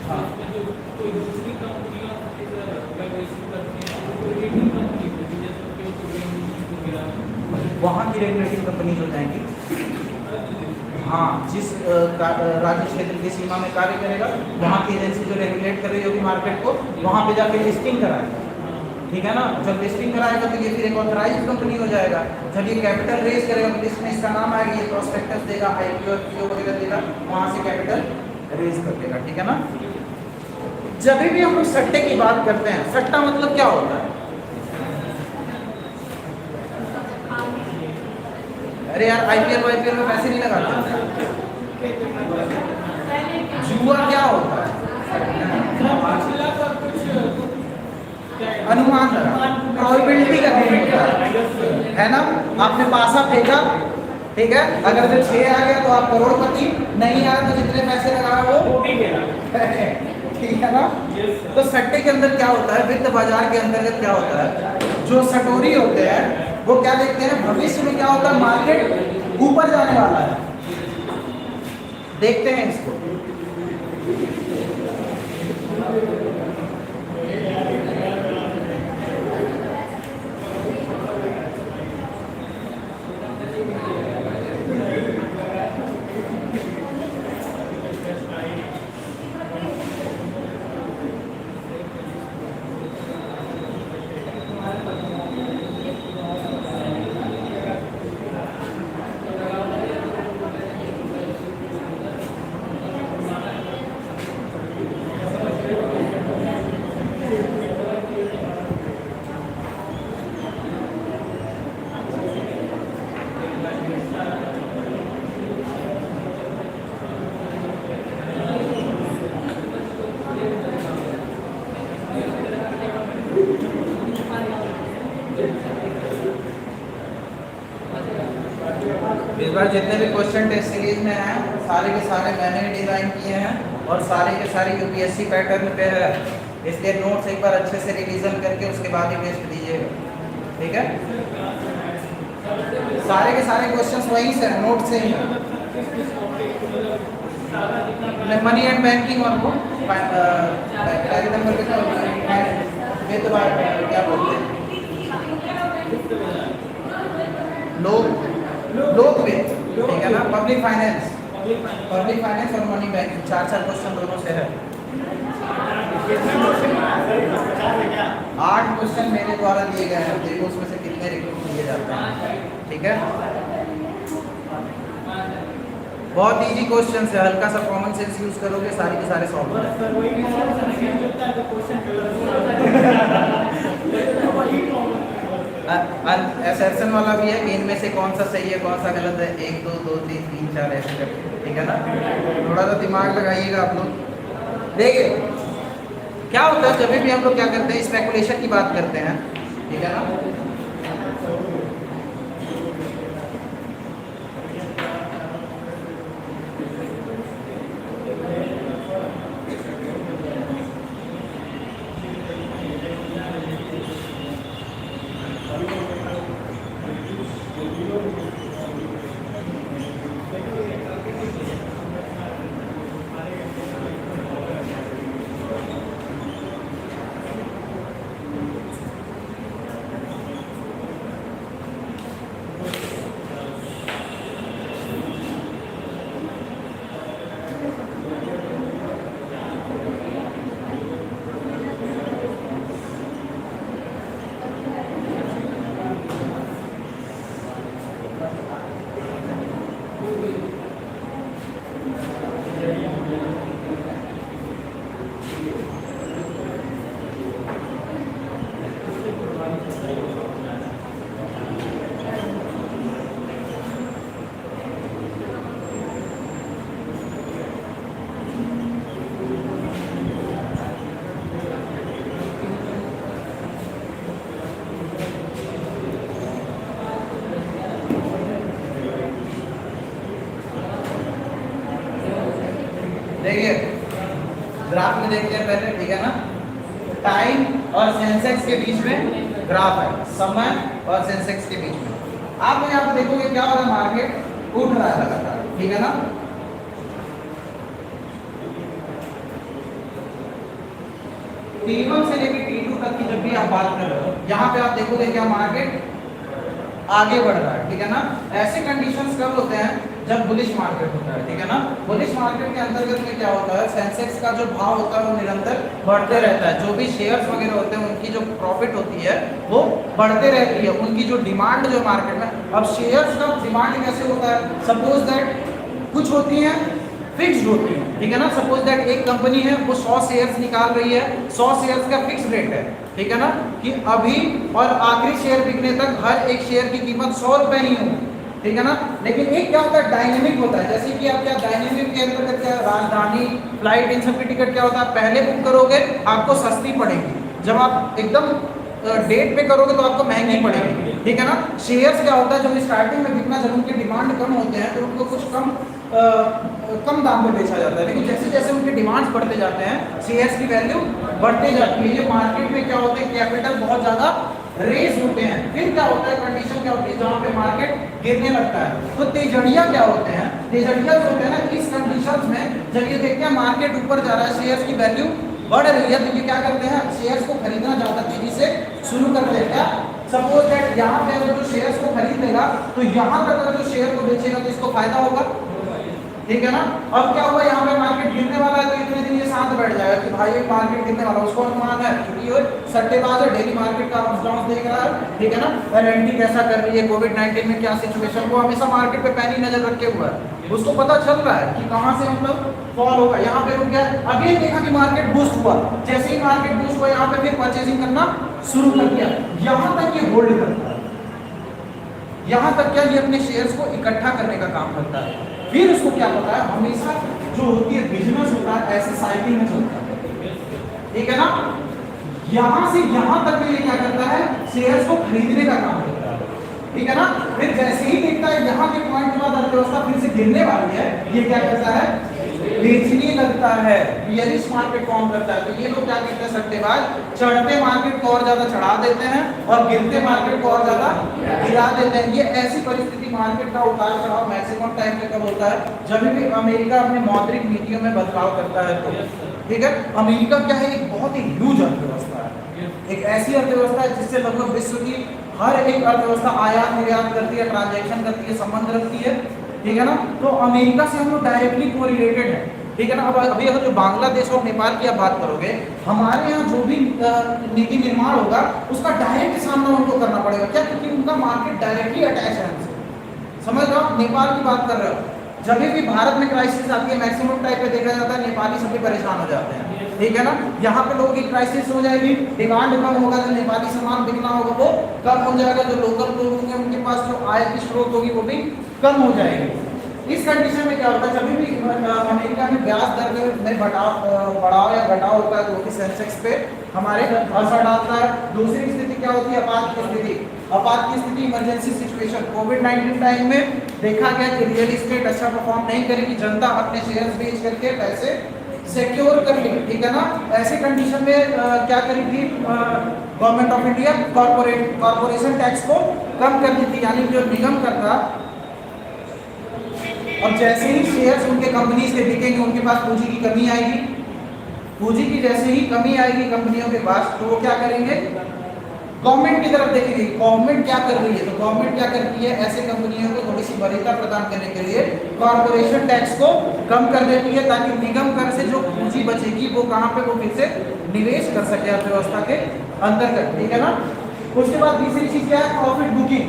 हाँ। वहाँ की रेगुलेटिंग कंपनीज हो जाएंगी, हाँ, जिस राज्य क्षेत्र की सीमा में कार्य करेगा वहाँ की एजेंसी जो रेगुलेट कर रही होगी मार्केट को, वहाँ पे जाके लिस्टिंग कराएगा, ठीक है ना। जब लिस्टिंग कराएगा तो ये फिर एक ऑथराइज्ड कंपनी हो जाएगा। जब ये कैपिटल रेज करेगा तो लिस्ट में इसका नाम आएगा, ये प्रोस्पेक्टस देगा, IPO FPO वगैरह देगा, वहाँ से कैपिटल रेज कर देगा, ठीक है ना। जब भी हम लोग सट्टे की बात करते हैं, सट्टा मतलब क्या होता है, अरे यार IPL में पैसे नहीं लगाते, जुआ क्या होता है, अनुमान लगा, प्रोबेबिलिटी का गेम होता है ना। आपने पासा फेंका, ठीक है, अगर जो 6 आ गया तो आप करोड़पति, नहीं आया तो जितने पैसे लगाए वो ठीक है ना। तो सट्टे के अंदर क्या होता है, वित्त बाजार के अंतर्गत क्या होता है, जो सटोरी होते हैं वो क्या देखते हैं, भविष्य में क्या होता है, मार्केट ऊपर जाने वाला है, देखते हैं इसको। इस बार जितने भी क्वेश्चन टेस्ट सीरीज में हैं सारे के सारे मैंने डिजाइन किए हैं और सारे के सारे यूपीएससी पैटर्न पे है, इसलिए नोट्स एक बार अच्छे से रिवीजन करके उसके बाद ही टेस्ट दीजिएगा, ठीक है। सारे के सारे क्वेश्चंस वहीं से हैं, नोट से ही हैं। मनी एंड बैंकिंग और क्या बोलते हैं, लोक वित्त, ठीक है ना, पब्लिक फाइनेंस और मनी बैंकिंग, 4 क्वेश्चन दोनों से है। 8 क्वेश्चन मेरे द्वारा दिए गए हैं, देखो उसमें से कितने रिक्रूट किए जाते हैं, ठीक है। बहुत इजी क्वेश्चन है, हल्का सा कॉमन सेंस यूज करोगे सारे के सारे सॉल्व हो जाएंगे। असर्शन वाला भी है कि इनमें से कौन सा सही है कौन सा गलत है, 1 2 2 3 3 4 ऐसे करके, ठीक है ना। थोड़ा सा दिमाग लगाइएगा आप लोग। देखिए क्या होता है जब भी हम लोग क्या करते हैं, स्पेकुलेशन की बात करते हैं, ठीक है ना। देखिए ग्राफ में देखते हैं पहले, ठीक है ना। टाइम और सेंसेक्स के बीच में ग्राफ है, समय और सेंसेक्स के बीच में। आप यहाँ पे देखोगे क्या हो रहा है, मार्केट उठ रहा है लगातार, ठीक है ना। T1 से लेकर T2 तक की जब भी आप बात कर रहे हो, यहाँ पे आप देखोगे क्या मार्केट आगे बढ़ रहा है, ठीक है ना। ऐसे कंडीशंस कब होते हैं, जब बुलिश मार्केट होता है, ठीक है ना। बुलिश मार्केट के अंतर्गत में क्या होता है, सेंसेक्स का जो भाव होता है वो निरंतर बढ़ते रहता है, जो भी शेयर्स वगैरह होते हैं उनकी जो प्रॉफिट होती है वो बढ़ते रहती है, उनकी जो डिमांड जो मार्केट में। अब शेयर्स का डिमांड कैसे होता है, सपोज दैट कुछ होती हैं फिक्स्ड होती है, ठीक है ना। सपोज दैट एक कंपनी है वो 100 शेयर्स निकाल रही है, 100 शेयर्स का फिक्स रेट है, ठीक है ना, कि अभी और आखिरी शेयर बिकने तक हर एक शेयर की कीमत 100 रुपए ही होगी, ठीक है ना। लेकिन एक क्या होता है, डायनेमिक होता है। जैसे कि आप क्या डायनेमिक के अंतर्गत क्या, राजधानी फ्लाइट इन सब की टिकट क्या होता है, पहले बुक करोगे आपको सस्ती पड़ेगी, जब आप एकदम डेट पे करोगे तो आपको महंगी पड़ेगी, ठीक है ना। शेयर्स क्या होता है, जब स्टार्टिंग में बिकना, जब उनके डिमांड कम होते हैं तो उनको कुछ कम दाम में बेचा जाता है, लेकिन जैसे जैसे उनके डिमांड्स बढ़ते जाते हैं शेयर्स की वैल्यू बढ़ते जाती है। ये मार्केट में क्या होता है, कैपिटल बहुत ज़्यादा रेस होते हैं, फिर क्या होता है, कंडीशन क्या होती है जहाँ पे मार्केट गिरने लगता है, तो तेजड़िया क्या होते हैं, तेजड़िया जो होते हैं ना, इस कंडीशन में जब ये देखते हैं मार्केट ऊपर जा रहा है, शेयर्स की वैल्यू बढ़ रही है, तो ये क्या करते हैं, शेयर्स को खरीदना ज़्यादा तेजी से शुरू कर देते हैं। सपोज दैट यहाँ पे अगर जो शेयर्स को खरीद लेगा तो यहाँ तक अगर जो शेयर को बेचेगा तो इसको फायदा होगा, ठीक है ना। अब क्या हुआ, यहाँ पे मार्केट गिरने वाला है तो इतने दिन ये शांत बैठ जाएगा कि भाई एक मार्केट गिरने वाला, उसको अनुमान है क्योंकि ये सट्टेबाज है, डेली मार्केट का अप्स डाउन देख रहा है, ठीक है ना। एलएनटी कैसा कर रही है, कोविड-19 में क्या सिचुएशन, वो हमेशा मार्केट पे पैनी नजर रखे हुआ है, उसको पता चल रहा है कि कहाँ से मतलब फॉल होगा। यहाँ पे रुक गया, अगेन देखा कि मार्केट बूस्ट हुआ, जैसे ही मार्केट बूस्ट हुआ यहाँ पे फिर परचेजिंग करना शुरू कर दिया, यहाँ तक ये होल्ड करता है, यहाँ तक क्या ये अपने शेयर्स को इकट्ठा करने का काम करता है। फिर उसको क्या पता है, हमेशा जो होती है बिजनेस होता है ऐसे साइकिल में चलता है, ठीक है ना। यहाँ से यहाँ तक ये क्या करता है, शेयर्स को खरीदने का काम करता है, ठीक है ना। फिर जैसे ही देखता है यहाँ के पॉइंट के बाद अर्थव्यवस्था फिर से गिरने वाली है, ये क्या करता है, बेचने लगता है, बियरिश मार्केट फॉर्म करता है। तो ये लोग क्या कहते हैं, सट्टेबाज, चढ़ते मार्केट को और ज्यादा चढ़ा देते हैं और गिरते मार्केट को और ज्यादा गिरा देते हैं। ये ऐसी परिस्थिति मार्केट का उतार चढ़ाव मैक्सिमम टाइम पे कब होता है, जब भी अमेरिका अपने मौद्रिक नीतियों में बदलाव करता है तो, ठीक है। अमेरिका क्या है, एक बहुत ही ह्यूज अर्थव्यवस्था है, एक ऐसी अर्थव्यवस्था है जिससे लगभग विश्व की हर एक अर्थव्यवस्था आयात निर्यात करती है, ट्रांजैक्शन करती है, संबंध रखती है, ठीक है ना। तो अमेरिका से हम लोग डायरेक्टली कोरिलेटेड है, ठीक है ना। अब अभी अगर जो बांग्लादेश और नेपाल की आप बात करोगे, हमारे यहाँ जो भी नीति निर्माण होगा उसका डायरेक्ट सामना उनको करना पड़ेगा, क्या, क्योंकि उनका मार्केट डायरेक्टली अटैच है हमसे, समझ रहे हो। नेपाल की बात कर रहे हो, जब भी भारत में क्राइसिस आती है मैक्सिमम टाइप पे देखा जाता है नेपाली सभी परेशान हो जाते हैं, ठीक है ना। यहाँ पे लोगों की क्राइसिस हो जाएगी, डिमांड कम होगा, जो नेपाली सामान बिकना होगा वो कम हो जाएगा, जो लोकल लोग होंगे उनके पास जो आय की स्रोत होगी वो भी कम हो जाएगी। इस कंडीशन में क्या होता है, जब भी अमेरिका में ब्याज दर में बढ़ाव या घटाव होता है तो वो भी सेंसेक्स पे हमारे असर डालता है। दूसरी स्थिति क्या होती है, आपात की स्थिति। आपात की स्थिति, इमरजेंसी सिचुएशन, कोविड-19 टाइम में देखा गया कि रियल एस्टेट अच्छा परफॉर्म नहीं करेगी, जनता अपने शेयर्स बेच करके पैसे सिक्योर कर ली, ठीक है ना। ऐसे कंडीशन में क्या करी थी government of India, corporation tax को कम कर दी थी, यानी जो निगम कर था। अब जैसे ही शेयर्स उनके कंपनीज के बिकेंगे उनके पास पूंजी की कमी आएगी, पूंजी की जैसे ही कमी आएगी कंपनियों के पास तो वो क्या करेंगे, गवर्नमेंट की तरफ देखेंगे, गवर्नमेंट क्या कर रही है। तो गवर्नमेंट क्या करती है, ऐसे कंपनियों को थोड़ी सी वरीयता प्रदान करने के लिए कॉर्पोरेशन टैक्स को कम कर देती है, ताकि निगम कर से जो पूंजी बचेगी वो कहाँ पे, वो फिर से निवेश कर सके अर्थव्यवस्था के अंतर्गत, ठीक है ना। उसके बाद तीसरी चीज क्या है, प्रॉफिट बुकिंग।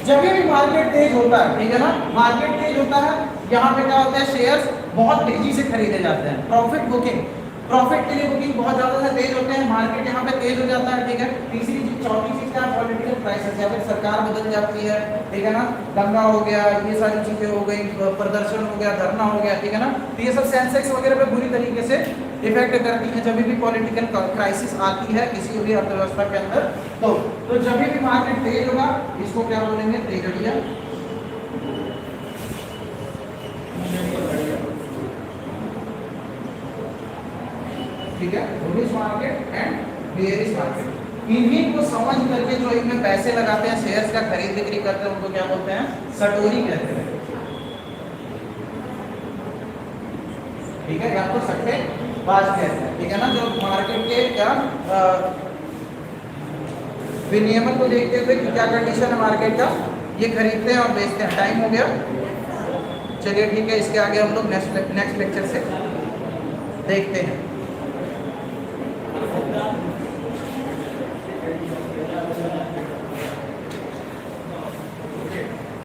जब भी मार्केट तेज होता है, ठीक है ना, मार्केट तेज होता है, यहाँ पे क्या होता है, शेयर्स बहुत तेजी से खरीदे जाते हैं। प्रॉफिट बुकिंग, प्रॉफिट के लिए बुकिंग बहुत ज्यादा से तेज होते हैं, मार्केट यहाँ पे तेज हो जाता है, ठीक है। तीसरी चीज, चौथी चीज क्या है, पॉलिटिकल क्राइसिस, या फिर सरकार बदल जाती है, ठीक है ना, दंगा हो गया, ये सारी चीजें हो गई, प्रदर्शन हो गया, धरना हो गया, ठीक है ना। तो ये सब सेंसेक्स वगैरह पे बुरी तरीके से इफेक्ट करती है जब भी पॉलिटिकल क्राइसिस आती है किसी भी अर्थव्यवस्था के अंदर। तो जब भी मार्केट तेज होगा इसको क्या बोलेंगे, तेजड़िया, ठीक है, bullish market and bearish market. इन्हीं को समझ करके जो इनमें पैसे लगाते हैं, शेयर्स का खरीद बिक्री करते हैं, उनको क्या बोलते हैं, सटोरी कहते हैं, ठीक है, या तो सट्टेबाज कहते हैं, ठीक है ना। जो मार्केट के क्या विनियमन को देखते हुए कि क्या कंडीशन है मार्केट का, ये खरीदते हैं और बेचते हैं। टाइम हो गया, चलिए ठीक है, इसके आगे हम लोग नेक्स्ट लेक्चर से देखते हैं।